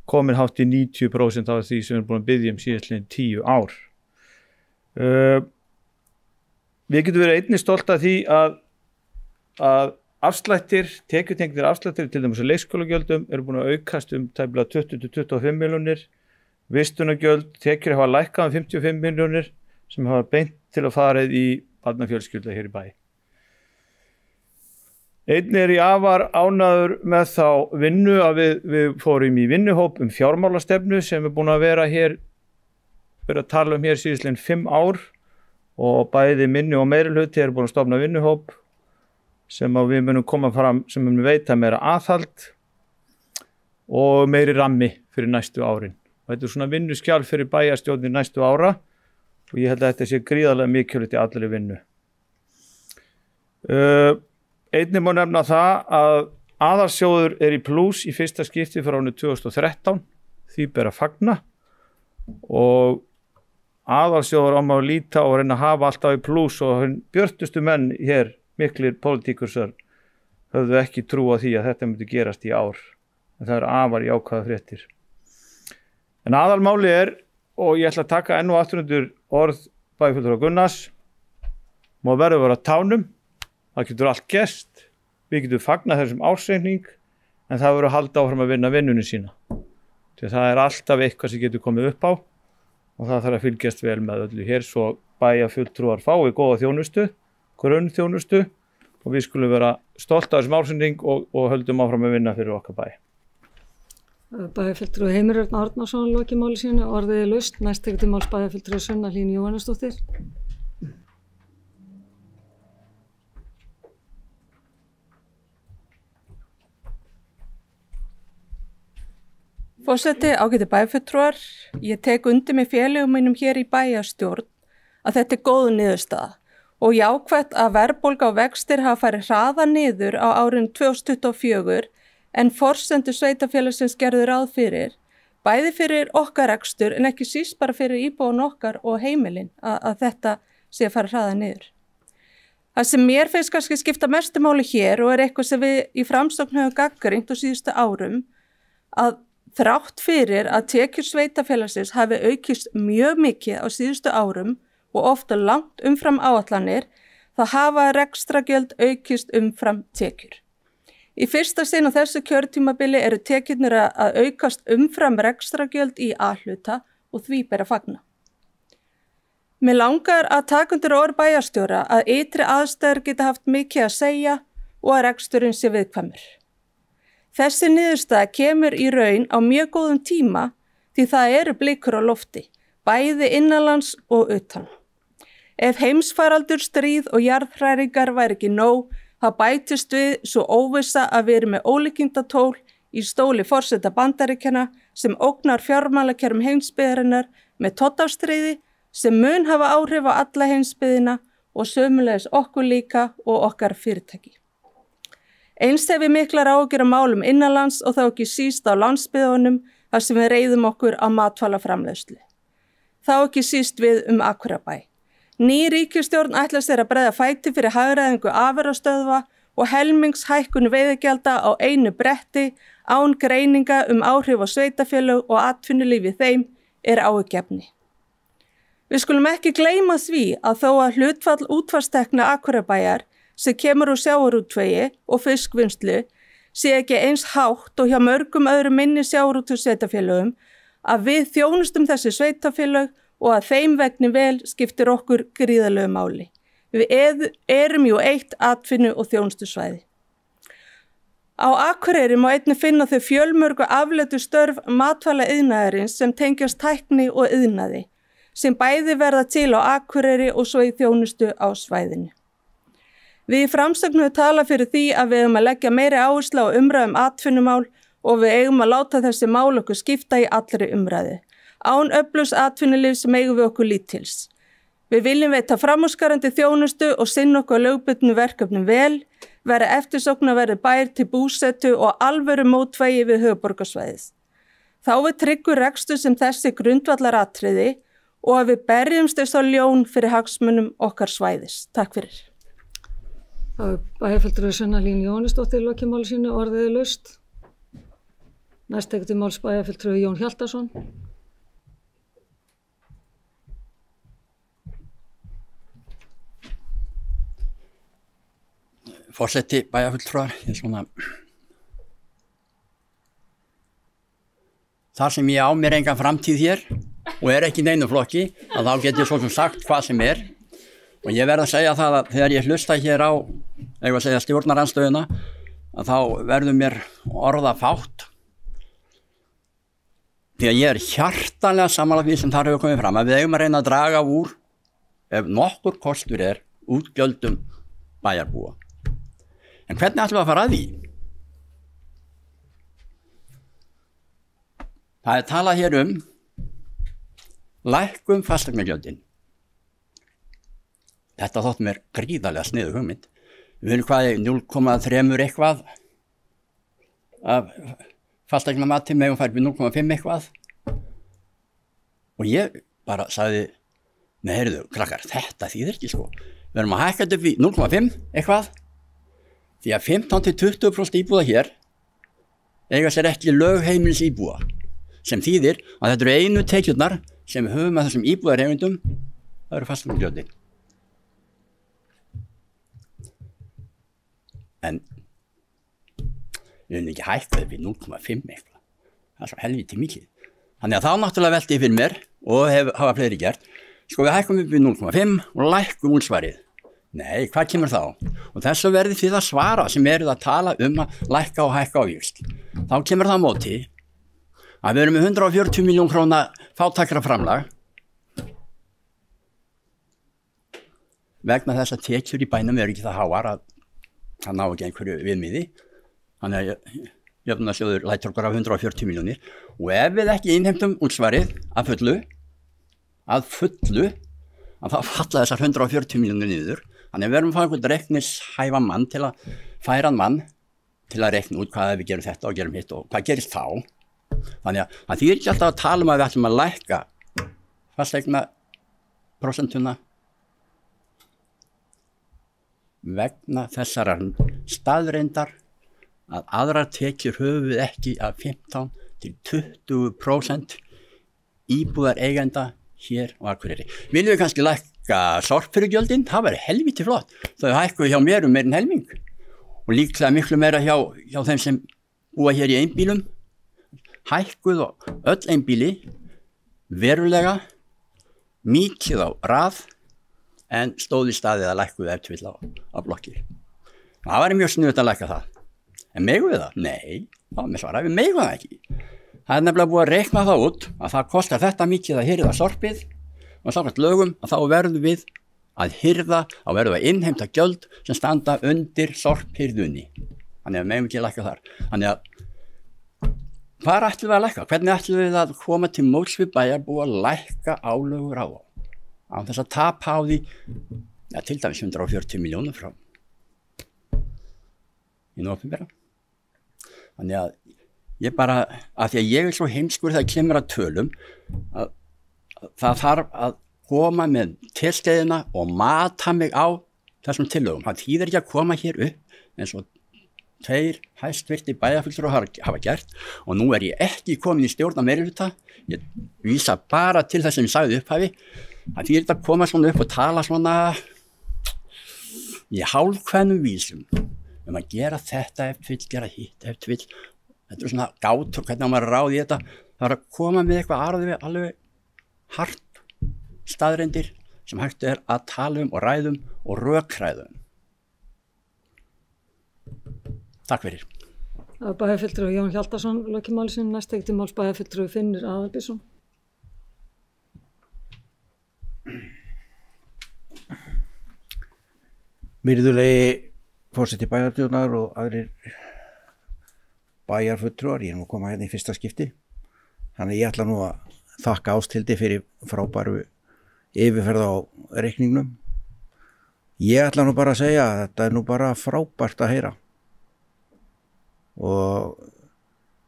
komin hátt í 90% af því sem við erum búin að biðja síðastliðin 10 ár. Við getum verið einnig stolt af því að afslættir, tekjutengdir afslættir til dæmis að leikskólagjöldum eru búin að aukast tæplega 20-25 milljónir. Vistunargjöld, tekjur hafa lækkað 55 milljónir sem hafa beint til að fara í barnafjölskylda hér í bæ. Einnig ég afar ánægður með þá vinnu að við fórum í vinnuhóp fjármálastefnu sem búin að vera að tala hér síðastliðin 5 ár og bæði minni og meirihluti búin að stofna vinnuhóp sem við munum koma fram sem munum veita meira aðhald og meiri rammi fyrir næstu árin. Og þetta svona vinnuskjal fyrir bæjarstjórnir næstu ára og ég held að þetta sé gríðarlega mikilvægt í allri vinnu. Einnig má nefna það að aðalsjóður í plús í fyrsta skipti frá árinu 2013, því ber að fagna og aðalsjóður má líta og reyna að hafa alltaf í plús og björtustu menn hér miklir pólitíkursar höfðu ekki trú á því að þetta myndi gerast í ár. En það afar jákvæðar fréttir. En aðalmáli og ég ætla að taka enn og aftur undir orð bæjarfulltrúa Gunnars, má verður að vera á tánum, það getur allt gerst, við getum fagnað þessum ársreikning, en það verður að halda áfram að vinna vinnunni sína. Því það alltaf eitthvað sem getur komið upp á og það þarf að fylgjast vel með öllu hér svo bæjarfulltrúar fái góða þjónustu, grunnþjónustu og við skulum vera stolt af þessum ársreikning og höldum áfram að vinna fyrir okkar bæ. Bæjarfulltrúi Heimir Örn Árnason lokið máli sínu, orðið laust, næst tekur til máls bæjarfulltrúi Sunna Hlín Jóhannesdóttir. Forseti, ágæti bæjarfulltrúar, ég tek undir með félögum mínum hér í bæjarstjórn að þetta góð niðurstaða og jákvætt að verðbólga og vextir hafa farið hraða niður á árinu 2024 en forsendur sveitarfélagsins gerðu ráð fyrir, bæði fyrir okkar rekstur en ekki síst bara fyrir íbúan okkar og heimilin að þetta sé að fara hraða niður. Það sem mér finnst kannski skipta mestu máli hér og eitthvað sem við í Framsókn höfum gagnrýnt á síðustu árum að þrátt fyrir að tekjur sveitarfélagsins hafi aukist mjög mikið á síðustu árum og ofta langt umfram áætlanir, þá hafa rekstragjöld aukist umfram tekjur. Í fyrsta sinn á þessu kjörtímabili eru tekjurnar að aukast umfram rekstrargjöld í A-hluta og því ber að fagna. Mér langar að taka undir orð bæjarstjóra að ytri aðstæður geta haft mikið að segja og að reksturinn sé viðkvæmur. Þessi niðurstaða kemur í raun á mjög góðum tíma því það eru blikur á lofti, bæði innanlands og utan. Ef heimsfaraldur, stríð og jarðhræringar væri ekki nóg, það bætist við svo óvissa að við erum með ólíkindatól í stóli forseta Bandaríkjanna sem ógnar fjármálakerfum heimsbyggðarinnar með tollastríði sem mun hafa áhrif á alla heimsbyggðina og sömulegis okkur líka og okkar fyrirtæki. Eins hef við miklar áhyggjur af málum innanlands og þá ekki síst á landsbyggðunum þar sem við reiðum okkur á matvælaframleiðslu. Þá ekki síst við Akureyrarbæ. Ný ríkisstjórn ætlar sér að bregða fæti fyrir hagræðingu afurðastöðva og helmingshækkun veiðigjalda á einu bretti án greininga áhrif á sveitarfélög og atvinnulífi þeim er áhyggjuefni. Við skulum ekki gleyma því að þó að hlutfall útvarstekna Akureyrarbæjar sem kemur úr sjávarútvegi og fiskvinnslu sé ekki eins hátt og hjá mörgum öðrum minni sjávarútvegssveitarfélögum að við þjónustum þessi sveitarfélög og að þeim vegni vel skiptir okkur gríðarlegu máli. Við erum jú eitt atvinnu- og þjónustusvæði. Á Akureyri má einnig finna þau fjölmörgu afleitu störf matvælaiðnaðarins sem tengjast tækni og iðnaði, sem bæði verða til á Akureyri og svo í þjónustu á svæðinu. Við í Framsókn tala fyrir því að við eigum að leggja meiri áherslu á umræðu atvinnumál og við eigum að láta þessi mál okkur skipta í allri umræðu. Án öflugs atvinnulífs megum við okkur lítils. Við viljum veita framúrskarandi þjónustu og sinna okkur lögbundnu verkefnum vel, vera eftirsóknarverður bær til búsetu og alvöru mótvægi við höfuðborgarsvæðið. Þá við tryggur rekstur sem þessi grundvallaratriði og að við berjumst þess á ljón fyrir hagsmunum okkar svæðis. Takk fyrir. Það er bæjarfulltrúi Sunna Lín Jóhannesdóttir í lokamáli sínu, orðið er laust. Næst tekur til máls bæjarfulltrúi Jón Hjaltason. Forseti bæjarfulltrúar, þar sem ég á mér engan framtíð hér og er ekki í neinu flokki, að þá get ég svo sem sagt hvað sem er. Og ég verð að segja það að þegar ég hlusta hér á, stjórnarandstöðuna, að þá verður mér orða fátt. Því að ég er hjartanlega sammála því sem þar hefur komið fram, að við eigum að reyna að draga úr, ef nokkur kostur er, útgjöldum bæjarbúa. En hvernig ætlum við að fara að því? Það er talað hér lækkun fasteignagjöldin. Þetta þótt mér gríðarlega sniðug hugmynd. Við erum hvað 0,3 eitthvað af fasteignamati, megum fært við 0,5 eitthvað. Og ég bara sagði, heyrðu, krakkar, þetta þýðir ekki sko. Við erum að hækka þetta upp í 0,5 eitthvað. Því að 15-20% íbúða hér eiga sér ekki lögheimilis íbúða, sem þýðir að þetta eru einu tekjurnar sem við höfum að þessum íbúðarheimildum, það eru fasteignagjöldin. En við höfum ekki hækkað upp í 0,5 eitthvað, það er svo helviti mikið. Þannig að þá náttúrulega velti fyrir mér, og hafa fleiri gert, sko við hækkum upp í 0,5 og lækkum útsvarið. Nei, hvað kemur þá? Og þessu verði því að svara sem eruð að tala að lækka og hækka ávíxl. Þá kemur það á móti að við erum með 140 milljón króna fátækra framlag vegna þess að tekjur í bænum eru ekki það háar að það ná ekki einhverju viðmiði. Þannig að jöfnunarsjóður lætur okkur af 140 milljónir og ef við ekki innheimtum útsvarið að fullu, að þá falla þessar 140 milljónir niður. Þannig að við erum að fá einhvern reiknishæfan mann til að færa mann til að reikna út hvað við gerum þetta og gerum hitt og hvað gerist þá. Þannig að það þýðir ekki alltaf að tala að við ætlum að lækka fasteignaprósentuna vegna þessarar staðreyndar að aðrar tekjur höfum við ekki af 15-20% íbúðar eigenda hér á Akureyri. Viljum við kannski lækka sorpfyrirgjöldin? Það væri helviti flott. Þau hækkuðu hjá mér meir en helming. og líklega miklu meira hjá þeim sem búa hér í einbílum, hækkuð og öll einbíli verulega mikið á rað en stóð í staðið að lækkuðu ef til á blokkir. Það væri mjög sniðugt að lækka það. En megum við það? Nei, með svara, við megum það ekki. Það er nefnilega búið að reikna það út að það kostar þetta mikið að hirða sorpið og samkvæmt lögum að þá verðum við að hirða, þá verðum við að innheimta gjöld sem standa undir sorphirðunni. Þannig að við megum ekki að lækka þar. Þannig að hvað ætlum við að lækka? Hvernig ætlum við að koma til móts við bæjarbúa að lækka álögur á þess að tapa á því til dæmis 140 milljónum frá í nóvember. Þannig að ég bara, að því að ég er svo heimskur þegar kemur að tölum, að það þarf að koma með tilskeiðina og mata mig á þessum tillögum. Það þýðir ekki að koma hér upp eins og tveir hæstvirtir bæjarfulltrúar hafa gert og nú er ég ekki komin í stjórn að meirihluta. Ég vísa bara til þess sem ég sagði upphafi. Það þýðir ekki að koma svona upp og tala svona í hálfkveðnum vísum að gera þetta ef vill, gera hitt ef vill. Þetta er svona gátur, hvernig á maður ráði þetta. Það er að koma með eitthvað alveg hart staðreyndir sem hægt er að tala og ræðum og rökræðum. Takk fyrir. Það er bæjarfulltrúi Jón Hjaltason, lokið máli sínu, næst tekið til máls bæjarfulltrúi Finnur Aðalbjörnsson. Virðulegi forseti bæjarstjórnar og aðrir bæjarfulltrúar, ég er nú að koma hérna í fyrsta skipti. Þannig ég ætla nú að þakka Ásthildi fyrir frábæru yfirferð á reikningnum. Ég ætla nú bara að segja að þetta er nú bara frábært að heyra. Og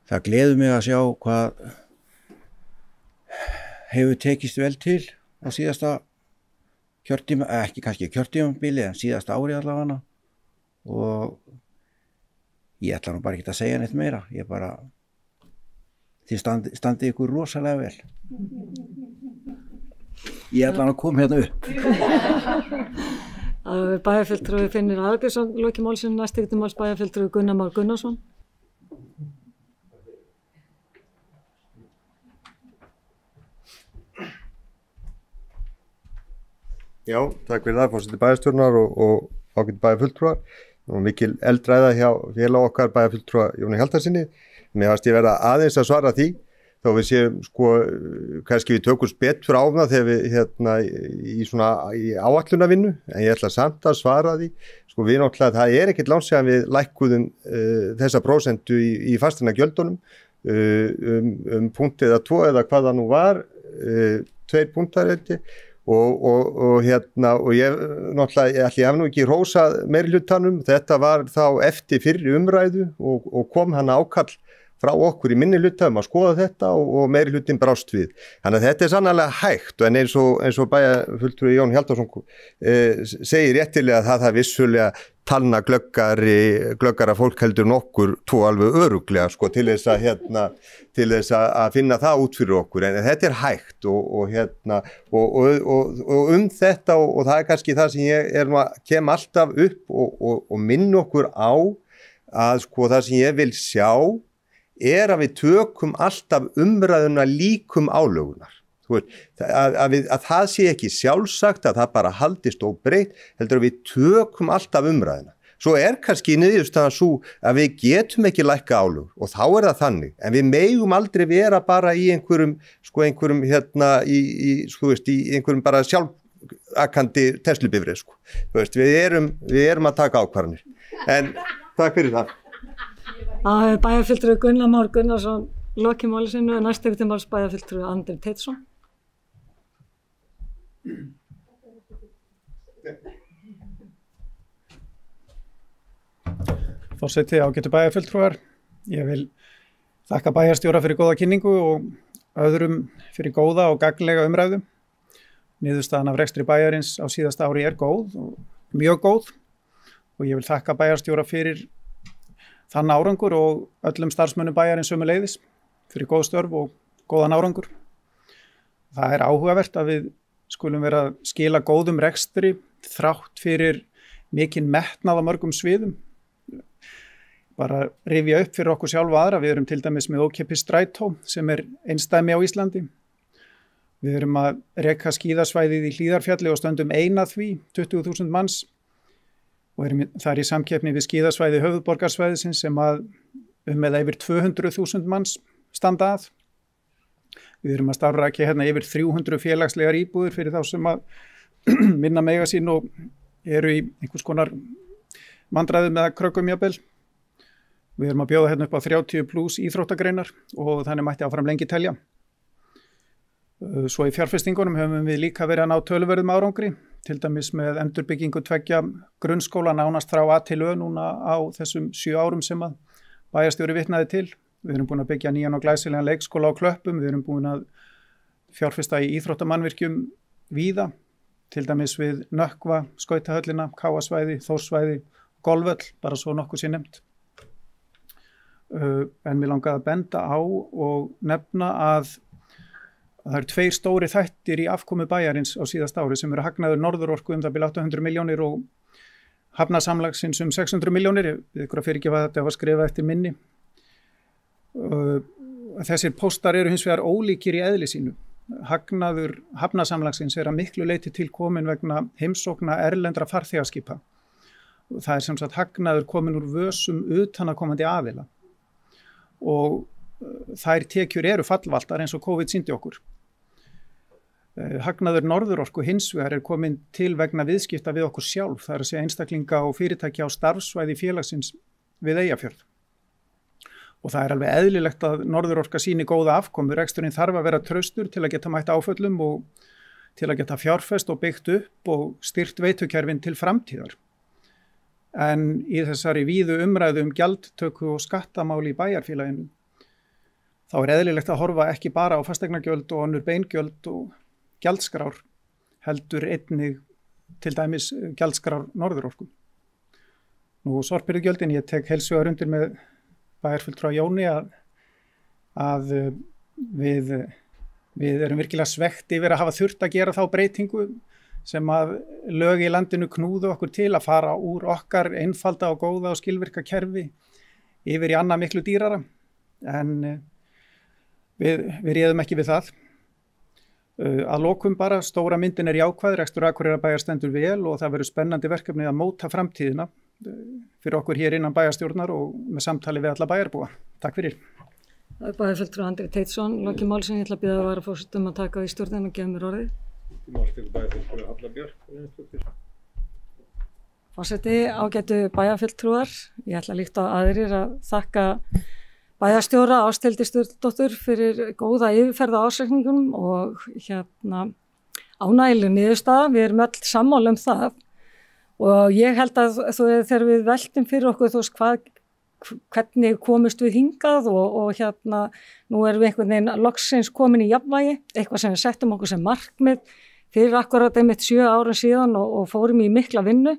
það gleður mig að sjá hvað hefur tekist vel til á síðasta kjörtíma, ekki kannski kjörtímabili en síðasta ári allavega, og ég ætla nú bara ekki að segja neitt meira, ég bara þið standið ykkur rosalega vel. Ég ætla nú að koma hérna upp. Það er bæjarfulltrúi Finnur Aðalbjörnsson, lokið máli sínu, næst tekið til máls bæjarfulltrúi Gunnar Már Gunnarsson. Já, takk fyrir það, forseti bæjarstjórnar og ágæti bæjarfulltrúar. Og mikil eldræða hjá félag okkar bæjarfulltrúa Jóni Hjaltarsyni. Mér fannst ég verða aðeins að svara því, þó við séum kannski við tökumst betur á það þegar við í áætlunarvinnu, en ég ætla samt að svara því. Við náttúrulega, það er ekkert langt síðan við lækkuðum þessa prósentu í fasteignagjöldunum punkt eða 2 eða hvað það nú var, 2 punktar eitthvað. Og ég náttúrulega, ég hef nú ekki hrósað meirihlutanum, þetta var þá eftir fyrri umræðu og kom hann ákall frá okkur í minnihluta að skoða þetta og meirihlutin brást við. Þannig að þetta er sannarlega hægt, en eins og bæjarfulltrúi Jón Hjaltason segir réttilega að það vissulega talna glöggara fólk heldur nokkur tvo alveg öruglega til þess að finna það út fyrir okkur, en þetta er hægt og þetta og það er kannski það sem ég kem alltaf upp og minn okkur á að það sem ég vil sjá er að við tökum alltaf umræðuna líkum álögunar. Að það sé ekki sjálfsagt að það bara haldist óbreytt, heldur að við tökum alltaf umræðina. Svo er kannski niðurstaðan svo að við getum ekki lækka álögur og þá er það þannig, en við megum aldrei vera bara í einhverjum einhverjum bara sjálfakandi Teslubifreið. Við erum að taka ákvarðanir. En takk fyrir það. Það er bæjarfulltrúi Gunnar Már Gunnarsson, lokið máli sínu, og næst tekið til máls bæjarfulltrúi Andri Teitsson. Forseti, ágætu bæjarfulltrúar. Ég vil þakka bæjarstjóra fyrir góða kynningu og öðrum fyrir góða og gagnlega umræðu. Niðurstaðan af rekstri bæjarins á síðasta ári er góð og mjög góð og ég vil þakka bæjarstjóra fyrir þann árangur og öllum starfsmönnum bæjarins sömuleiðis fyrir góð störf og góðan árangur. Það er áhugavert að við skulum vera að skila góðum rekstri þrátt fyrir mikinn metnað á mörgum sviðum bara rifja upp fyrir okkur sjálf og aðra. Við erum til dæmis með ókeypis strætó sem einsdæmi á Íslandi. Við erum að reka skíðasvæðið í Hlíðarfjalli og stöndum ein að því, 20.000 manns. Og það í samkeppni við skíðasvæði höfuðborgarsvæðisins sem að eða yfir 200.000 manns standa að. Við erum að starfrækja hérna yfir 300 félagslegar íbúðir fyrir þá sem að minna mega sín og eru í einhvers konar vandræðum með krökkum jafnvel. Við erum að bjóða hérna upp á 30+ íþróttagreinar og þannig mætti áfram lengi telja. Svo í fjárfestingunum höfum við líka verið að ná töluverðum árangri, til dæmis með endurbyggingu 2 grunnskóla nánast frá A til Ö núna á þessum 7 árum sem að bæjarstjóri vitnaði til. Við erum búin að byggja nýjan og glæsilegan leikskóla á Klöppum, við erum búin að fjárfesta í íþróttamannvirkjum víða, til dæmis við Nökkva, skautahöllina, Káasvæði, Þórssvæði, golfvöll, bara svo nokkuð sé nefnt. En mér langaði að benda á og nefna að það eru 2 stóri þættir í afkomu bæjarins á síðasta ári sem eru hagnaður Norðurorku það bil 800 milljónir og hafnasamlagsins 600 milljónir. Við ykkur að fyrirgefa þetta var skrifað eftir minni. Þessir póstar eru hins vegar ólíkir í eðli sínu. Hagnaður hafnasamlagsins að miklu leyti til komin vegna heimsókna erlendra farþegaskipa. Það sem sagt hagnaður komin úr vösum utanaðkomandi aðila. Og þær tekjur eru fallvaltar eins og COVID sýndi okkur. Hagnaður Norðurorku hins vegar komin til vegna viðskipta við okkur sjálf, það að segja einstaklinga og fyrirtækja á starfsvæði félagsins við Eyjafjörð. Og það alveg eðlilegt að Norðurorka sýni góða afkomu. Reksturinn þarf að vera traustur til að geta mætt áföllum og til að geta fjárfest og byggt upp og styrkt veitukerfin til framtíðar. En í þessari víðu umræðu gjaldtöku og skattamál í bæjarfélaginu þá eðlilegt að horfa ekki bara á fasteignagjöld og önnur beingjöld og gjaldskrár, heldur einnig til dæmis gjaldskrár Norðurorku. Nú sorpbyrðugjöldin, ég tek heils hugar undir með bæjarfulltrúa Jóni að við erum virkilega svekkt yfir að hafa þurft að gera þá breytingu sem að lög í landinu knúðu okkur til að fara úr okkar einfalda og góða og skilvirka kerfi yfir í annað miklu dýrara. En við réðum ekki við það. Að lokum bara, stóra myndin jákvæð, rekstur Akureyrarbæjar stendur vel og það verður spennandi verkefni að móta framtíðina fyrir okkur hér innan bæjarstjórnar og með samtali við alla bæjarbúa. Takk fyrir. Það bæjarfulltrúi Andri Teitsson, lokið mál sem ég ætla að biðja að varaforsetum að taka í stjórnin og gefa mér orðið. Bæjarfulltrúi Halla Björk. Forseti, ágætu bæjarfulltrúar, ég ætla líkt á aðrir að þakka bæjarstjóra Ásthildi Sturludóttur fyrir góða yfirferð á ársreikningunum og ánægileg niðurstaða. Við erum öll sammála það og ég held að þegar við veltum fyrir okkur hvernig komust við hingað og nú erum við einhvern veginn loksins komin í jafnvægi, eitthvað sem við settum okkur sem markmið fyrir akkurat einmitt 7 árum síðan og fórum í mikla vinnu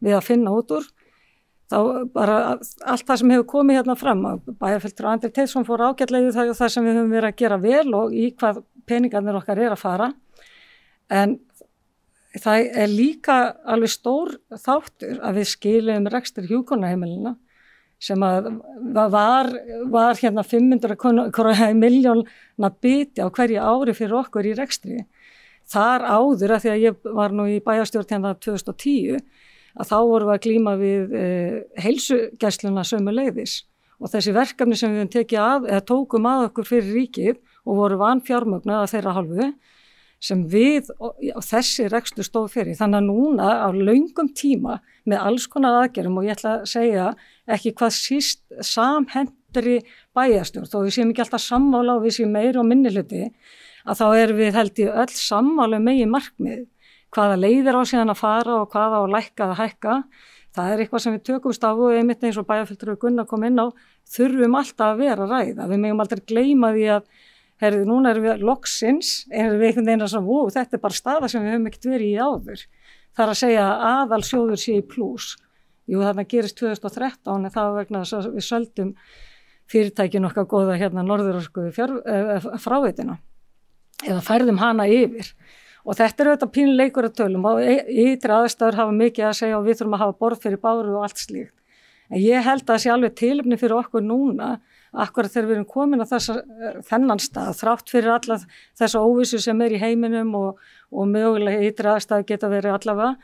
við að finna út úr. Þá bara allt það sem hefur komið hérna fram, bæjarfulltrúi Andri Teitsson fór ágætlega í það sem við höfum verið að gera vel og í hvað peningarnir okkar að fara. En það líka alveg stór þáttur að við skilum rekstur hjúkrunarheimilina sem að var hérna 500 milljóna biti á hverju ári fyrir okkur í rekstri. Þar áður að því að ég var nú í bæjarstjórn hérna 2010 að þá vorum við að glíma við heilsugæsluna sömuleiðis og þessi verkefni sem við tekið tókum að okkur fyrir ríkið og voru vanfjármögnuð að þeirra hálfu sem við og þessi rekstur stóð fyrir. Þannig að núna á löngum tíma með alls konar aðgerðum og ég ætla að segja ekki hvað síst samhendri bæjarstjórn þó við séum ekki alltaf sammála og við séum meiri og minni hluti að þá erum við held í öll sammála megin markmið. Hvaða leiðir á síðan að fara og hvaða á lækka að hækka. Það eitthvað sem við tökumst á og einmitt eins og bæjarfulltrúi Gunnar kom inn á, þurfum alltaf að vera að ræða. Við megum aldrei gleyma því að núna erum við loksins, erum við einhvern veginn að svona, þetta bara staða sem við höfum ekkert verið í áður. Það að segja að aðalsjóður sé í plús. Jú, þarna gerist 2013 en það var vegna þess að við söldum fyrirtækin okkar góða hérna Norðurorku fráveitina eða færðum hana yfir. Og þetta auðvitað pínuleikur að tölum og ytri aðstæður hafa mikið að segja og við þurfum að hafa borð fyrir báru og allt slíkt. En ég held að það sé alveg tilefni fyrir okkur núna, akkurat þegar við erum komin að þennan stað, þrátt fyrir alla þessa óvissu sem í heiminum og mögulega ytri aðstæður geta verið allavega,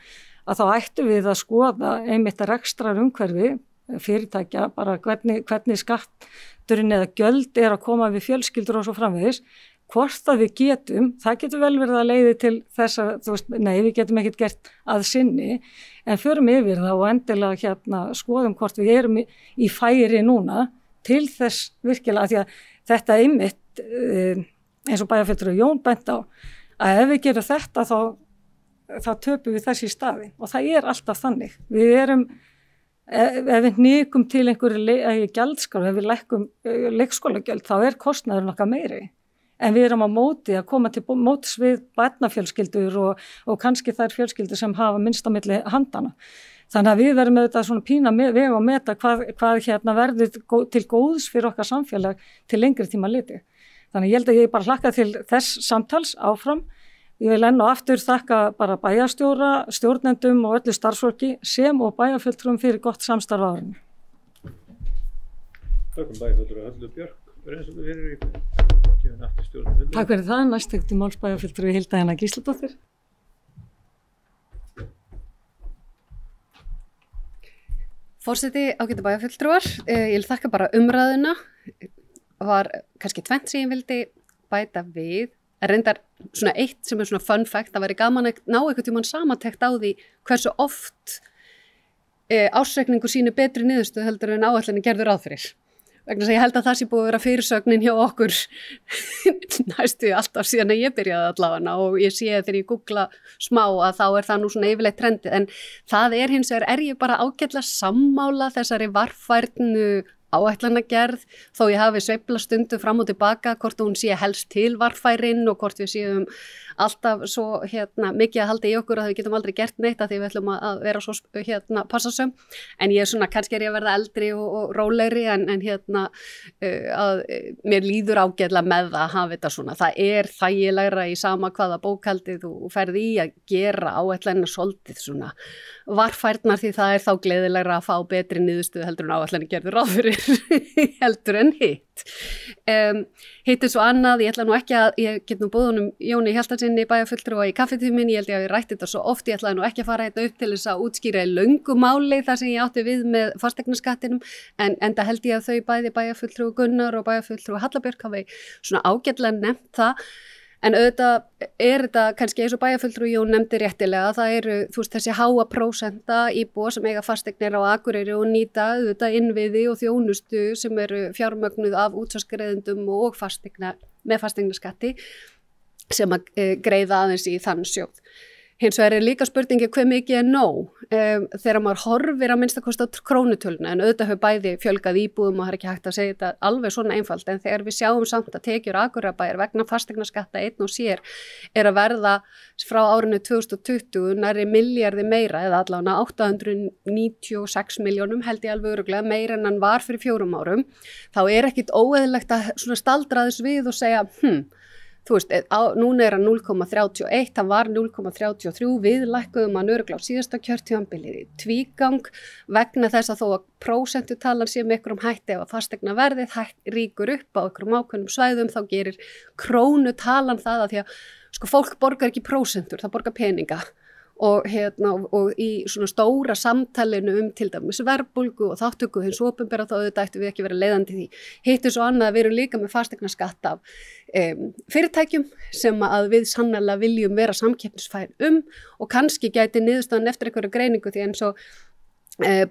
að þá ættum við að skoða einmitt rekstrar umhverfi fyrirtækja, bara hvernig skatturinn eða gjöld að koma við fjölskyldur og svo framvegis, hvort að við getum, það getur vel verið að leiði til þess að, nei, við getum ekkert gert að sinni, en förum yfir það og endilega skoðum hvort við erum í færi núna til þess virkilega, því að þetta einmitt, eins og bæjarfulltrúi Jón bent á, að ef við gerum þetta þá töpum við þessi staði og það alltaf þannig. Við erum, ef við hnikum til einhverju gjaldskrá, ef við lækkum leikskólagjöld, þá kostnaðurinn okkar meiri. En við erum á móti að koma til mótis við barnafjölskyldur og kannski þær fjölskyldur sem hafa minnst á milli handana. Þannig að við verðum með þetta svona pína veg og meta hvað verður til góðs fyrir okkar samfélag til lengri tíma litið. Þannig ég held að ég bara hlakka til þess samtals áfram. Ég vil enn og aftur þakka bara bæjarstjóra, stjórnendum og öllu starfsfólki sem og bæjarfulltrúum fyrir gott samstarf á árinu. Þakkum bæjarfulltrúi Höllu Björk, reynslu fyrir ykkur. Takk fyrir það, næst til máls bæjarfulltrúi Hilda Jana Gísladóttir. Forseti, ágætu bæjarfulltrúar, ég vil þakka bara umræðuna, var kannski tvennt sem ég vildi bæta við, reyndar svona eitt sem svona fun fact, það væri gaman að ná einhvern tímann samantekt á því hversu oft ársreikningur sýnir betri niðurstöðu heldur en áætlunin gerður ráð fyrir. Vegna þess að ég held að það sé búið að vera fyrirsögnin hjá okkur næstu alltaf síðan að ég byrjaði allavega og ég sé þegar ég googla smá að þá það nú svona yfirleitt trendið en það hins vegar ég bara ágætlega sammála þessari varfærnu áætlanagerð þó ég hafi sveiflað stundu fram og tilbaka hvort hún sé helst til varfærin og hvort við séum alltaf svo mikið að halda í okkur að við getum aldrei gert neitt að því við ætlum að vera svo passasum en ég svona kannski ég að verða eldri og rólegri en að mér líður ágætlega með það að hafa þetta svona það þægilegra í sama hvaða bókhaldið þú ferð í að gera áætlanina svolítið svona varfærnar því það þá gleðilegra að fá betri niðurstöðu heldur en áætlanina gerður ráð fyrir heldur en hitt. Hitt svo annað, ég ætla nú ekki að, ég get nú boðunum Jóni Hjaltarsinni bæjarfulltrúa í kaffitíminn, ég held ég að við rætti þetta svo oft, ég ætlaði nú ekki að fara þetta upp til þess að útskýra í löngu máli þar sem ég átti við með fasteignaskattinum, en enda held ég að þau bæði bæjarfulltrúa Gunnar og bæjarfulltrúa Halla Björk hafi svona ágætlega nefnt það. En auðvitað þetta kannski eins og bæjarfulltrúi Jón nefndi réttilega, það þessi háa prósenta íbúa sem eiga fasteignir á Akureyri og nýta auðvitað innviði og þjónustu sem fjármögnuð af útsvarsgreiðendum og með fasteignaskatti sem að greiða aðeins í þann sjóð. Hins vegar líka spurningi hve mikið nóg þegar maður horfir að minnstakosti á krónutöluna en auðvitað hefur bæði fjölgað íbúðum og það ekki hægt að segja þetta alveg svona einfalt en þegar við sjáum samt að tekjur Akureyrarbæjar vegna fasteignaskatta einn og sér að verða frá árinu 2020 nærri milljarði meira eða allavega 896 milljónum held ég alveg örugglega meira en hann var fyrir 4 árum þá ekkit óeðlilegt að svona staldra þess við og segja núna hann 0,31, hann var 0,33, við lækkuðum hann örugglega á síðasta kjörtímabilið í tvígang vegna þess að þó að prósentutalan sé með einhverjum hætti ef að fasteignaverðið ríkur upp á einhverjum ákveðnum svæðum þá gerir krónutalan það að því að fólk borgar ekki prósentur, það borgar peninga og í svona stóra samtalinu til dæmis verðbólgu og þáttöku hins opinbera þá auðvitað ættum við ekki verið leiðandi því. Hittu svo annað að við erum líka með fasteignaskatt af fyrirtækjum sem að við sannarlega viljum vera samkeppnisfær og kannski gæti niðurstaðan eftir einhverju greiningu því eins og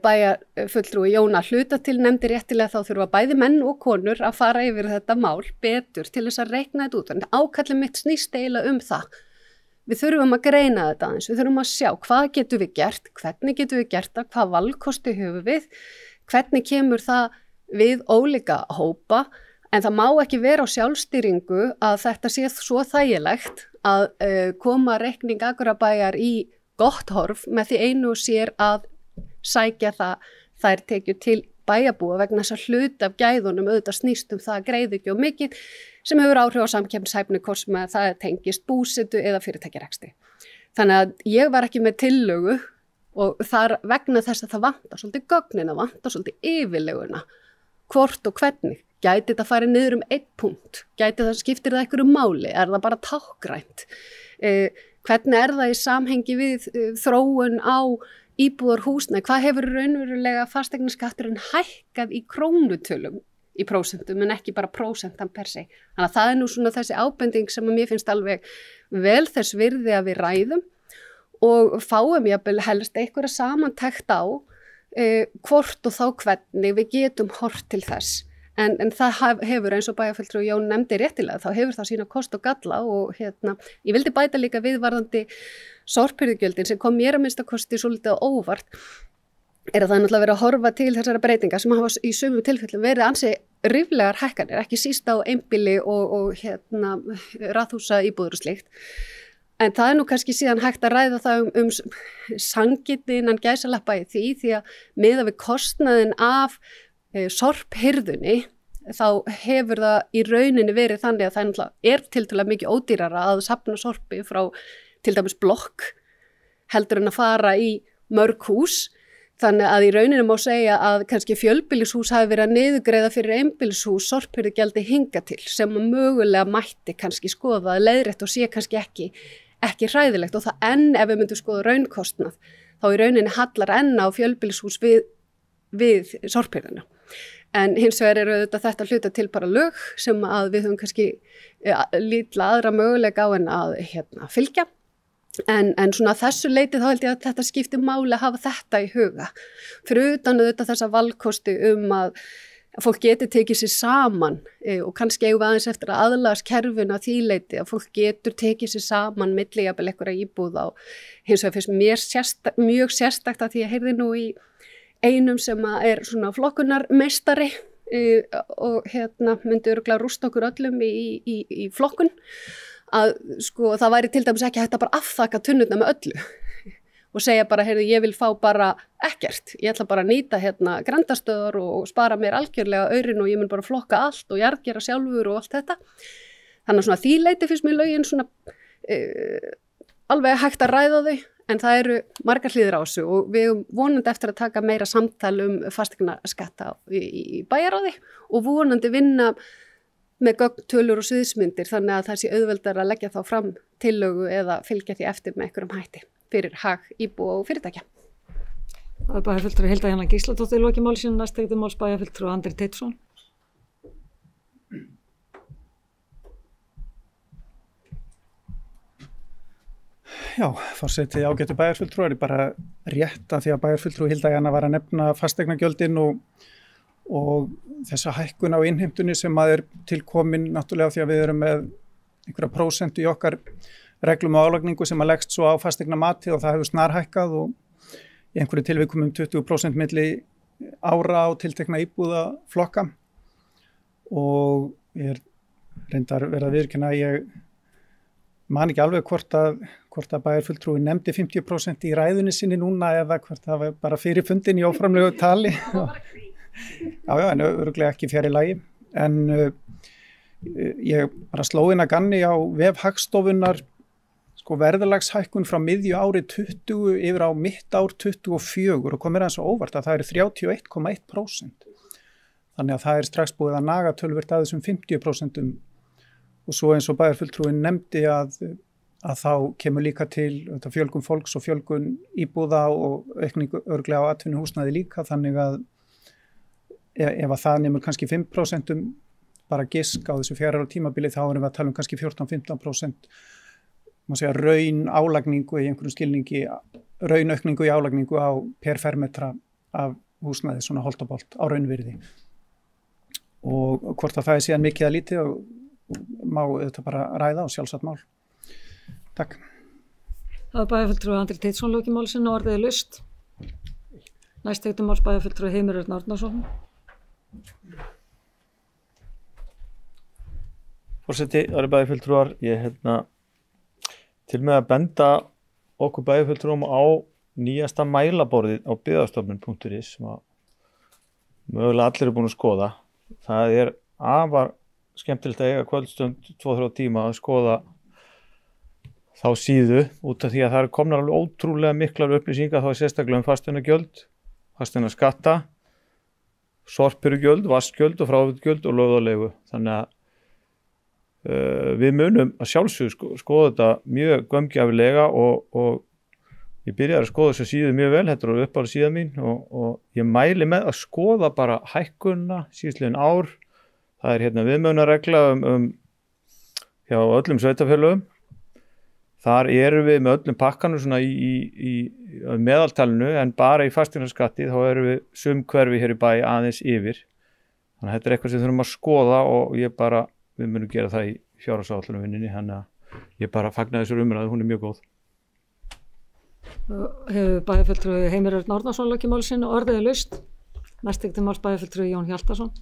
bæjarfulltrúi Jóna hluta til nefndi réttilega þá þurfa bæði menn og konur að fara yfir þetta mál betur til þess að reikna þetta út. En ákallið mitt snýst eiginlega það. Við þurfum að greina þetta aðeins, við þurfum að sjá hvað getum við gert, hvernig getum við gert það, hvað valkosti höfum við, hvernig kemur það við ólíka hópa, en það má ekki vera á sjálfstýringu að þetta sé svo þægilegt að koma reikning Akureyrarbæjar í gott horf með því einu og sér að sækja þær tekjur til bæjarbúa vegna þess að hluta af gæðunum auðvitað snýst það greiði ekki og mikið sem hefur áhrif á samkeppnishæfni hvort sem það tengist búsetu eða fyrirtækjarekstri. Þannig að ég var ekki með tillögu og þar vegna þess að það vantar svolítið gögnin, það vantar svolítið yfirleguna, hvort og hvernig, gæti þetta farið niður 1 punkt, skiptir það einhverju máli, það bara tákgrænt, hvernig það í samhengi við þróun á íbúðarhúsnæði, hvað hefur raunverulega fasteignaskatturinn hækkað í krónutölum í prósentum en ekki bara prósentan per se. Þannig að það nú svona þessi ábending sem að mér finnst alveg vel þess virði að við ræðum og fáum jafnvel helst einhverja samantekt á hvort og þá hvernig við getum hort til þess. En það hefur eins og bæjarfulltrúi Jón nefndi réttilega, þá hefur það sína kost og galla og ég vildi bæta líka viðvarðandi sorphirðugjöldin sem kom mér að minnsta kosti svolítið óvart, að það náttúrulega verið að horfa til þessara breytinga sem hafa í sumum tilfellum verið ansi ríflegar hækkanir, ekki síst á einbýli og raðhúsa íbúður og slíkt. En það nú kannski síðan hægt að ræða það sanngirni innan gæsalappa í því að miðað við kostnaðinn af sorphirðunni þá hefur það í rauninni verið þannig að það náttúrulega tiltölulega mikið ódýrara að safna sorpi frá til dæmis blokk heldur en að fara í mörg hús. Þannig að í rauninni má segja að kannski fjölbýlishús hafi verið að niðurgreiða fyrir einbýlishús sorphirðugjaldi hinga til sem að mögulega mætti kannski skoða að leiðrétt og sé kannski ekki hræðilegt og það enn ef við myndum skoða raunkostnað þá í rauninni hallar enn á fjölbýlishús við sorphirðuna. En hins vegar eru þetta hluta til bara lög sem að við höfum kannski lítla aðra mögulega á en að fylgja. En svona þessu leiti þá held ég að þetta skiptir máli að hafa þetta í huga. Fyrir utan þessa valkosti að fólk geti tekið sér saman og kannski eigum við aðeins eftir að aðlagast kerfinu að því leiti að fólk getur tekið sér saman milli jafnvel einhverja íbúða og hins vegar finnst mér mjög sérstakt að því að heyrði nú í einum sem er svona flokkunarmeistari og myndi örugglega rústa okkur öllum í flokkun. Að sko það væri til dæmis ekki hægt að bara afþakka tunnurna með öllu og segja bara, heyrðu, ég vil fá bara ekkert, ég ætla bara að nýta grandastöðar og spara mér algjörlega aurin og ég mun bara flokka allt og jarðgera sjálfur og allt þetta. Þannig að svona því leiti finnst mér lögin svona alveg hægt að ræða þau en það eru margar hliðir á þessu og við vonandi eftir að taka meira samtal fasteignaskatta í bæjarráði og vonandi vinna með gögn, tölur og sviðsmyndir þannig að það sé auðveldar að leggja þá fram tillögu eða fylgja því eftir með einhverjum hætti fyrir hag íbúa og fyrirtækja. Það bæjarfulltrúi Hilda Jana Gísladóttir í loki máli sínu, næst máls bæjarfulltrúi Andri Teitsson. Já, forseti ágætu bæjarfulltrúar er bara rétt að því að bæjarfulltrúi Hilda Jana var að nefna fasteignagjöldin og þessa hækkun á innheimtunni sem er tilkomin náttúrulega því að við erum með einhverja prósentu í okkar reglum og álagningu sem að leggst svo á fasteignamatið og það hefur snarhækkað og í einhverju tilvikum 20% milli ára á tiltekna íbúðaflokka og ég reyndar verið að viðurkenna að ég man ekki alveg hvort að bæjarfulltrúi nefndi 50% í ræðunni sinni núna eða hvort það var bara fyrir fundin í óframlegu tali. Já, en örugglega ekki fjari lagi, en ég bara sló inn að ganni á vef Hagstofunnar verðlagshækkun frá miðju ári 20 yfir á mitt ár 24 og komir aðeins svo óvart að það er 31,1%. Þannig að það er strax búið að naga töluvert að þessum 50% og svo eins og bæjarfulltrúin nefndi að þá kemur líka til fjölgun fólks og fjölgun íbúða og aukningu örugglega á atvinnuhúsnæði líka þannig að ef að það nemur kannski 5% bara gisk á þessu 4 ára tímabili þá erum við að tala kannski 14-15% má segja raun álagningu í einhverjum skilningi, raunaukningu í álagningu á per fermetra af húsnæði svona holt og bolt á raunvirði og hvort að það er síðan mikið að lítið og má þetta bara ræða og sjálfsagt mál. Takk. Það er bæjarfulltrúi Andri Teitsson loki máli sínu og orðið laust. Næst máls bæjarfulltrúi Heimir Örn Árnason. Forseti, það eru bæjarfulltrúar, ég til með að benda okkur bæjarfulltrúum á nýjasta mælaborðið á byggðastofnun.is sem að mögulega allir eru búin að skoða. Það er afar skemmtilegt að eiga kvöldstund 2-3 tíma að skoða þá síðu út af því að það er komnar alveg ótrúlega miklar upplýsingar þá sérstaklega fasteignagjöld, fasteignaskatta, sorpurugjöld, vaskgjöld og frávitgjöld og lögðarleigu. Þannig að við munum að sjálfsögðu skoða þetta mjög gaumgæfilega og ég byrjaði að skoða þessu síðu mjög vel, þetta er uppáhalds síða mín og ég mæli með að skoða bara hækkunna síðastliðin ár. Það er hérna viðmiðunarregla hjá öllum sveitarfélögum. Þar erum við með öllum pakkanum svona í meðaltalinu en bara í fasteignaskatti þá erum við sum hverfi hér í bæ aðeins yfir. Þannig að þetta er eitthvað sem þurfum að skoða og við munum gera það í fjárhagsáætlunarvinninni, þannig að ég bara fagna þessar umræðu, hún er mjög góð. Hefur bæjarfulltrúi Heimir Örn Árnason lokið máli sínu, orðið er laust. Næst til máls bæjarfulltrúi Jón Hjaltason.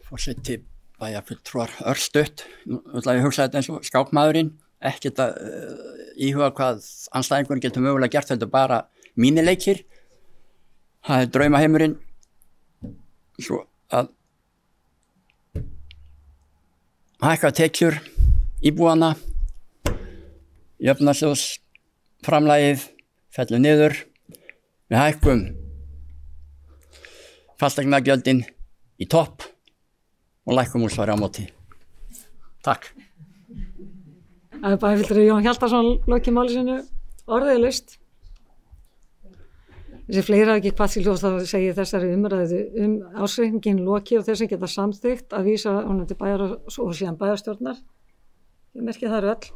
Forseti bæjarfulltrúar örstutt, nú ætla ég að hugsa þetta eins og skákmaðurinn, ekkert að íhuga hvað andstæðingurinn getur mögulega gert, þetta bara mínileikir. Það er draumaheimurinn, svo að hækka tekjur íbúana, jöfnunarsjóðs framlagið fellur niður, við hækkum fasteignagjöldin í topp og lækkum úrsvari á móti. Takk. Bæjarfulltrúi Jón Hjaltason lokið máli sínu, orðið er laust. Þessi fleira ekki hvað til ljós þá segir þessari umræðu ársreikningin lokið og þeir sem geta samþykkt að vísa honum til bæjar og síðan bæjarstjórnar. Ég merki það öll.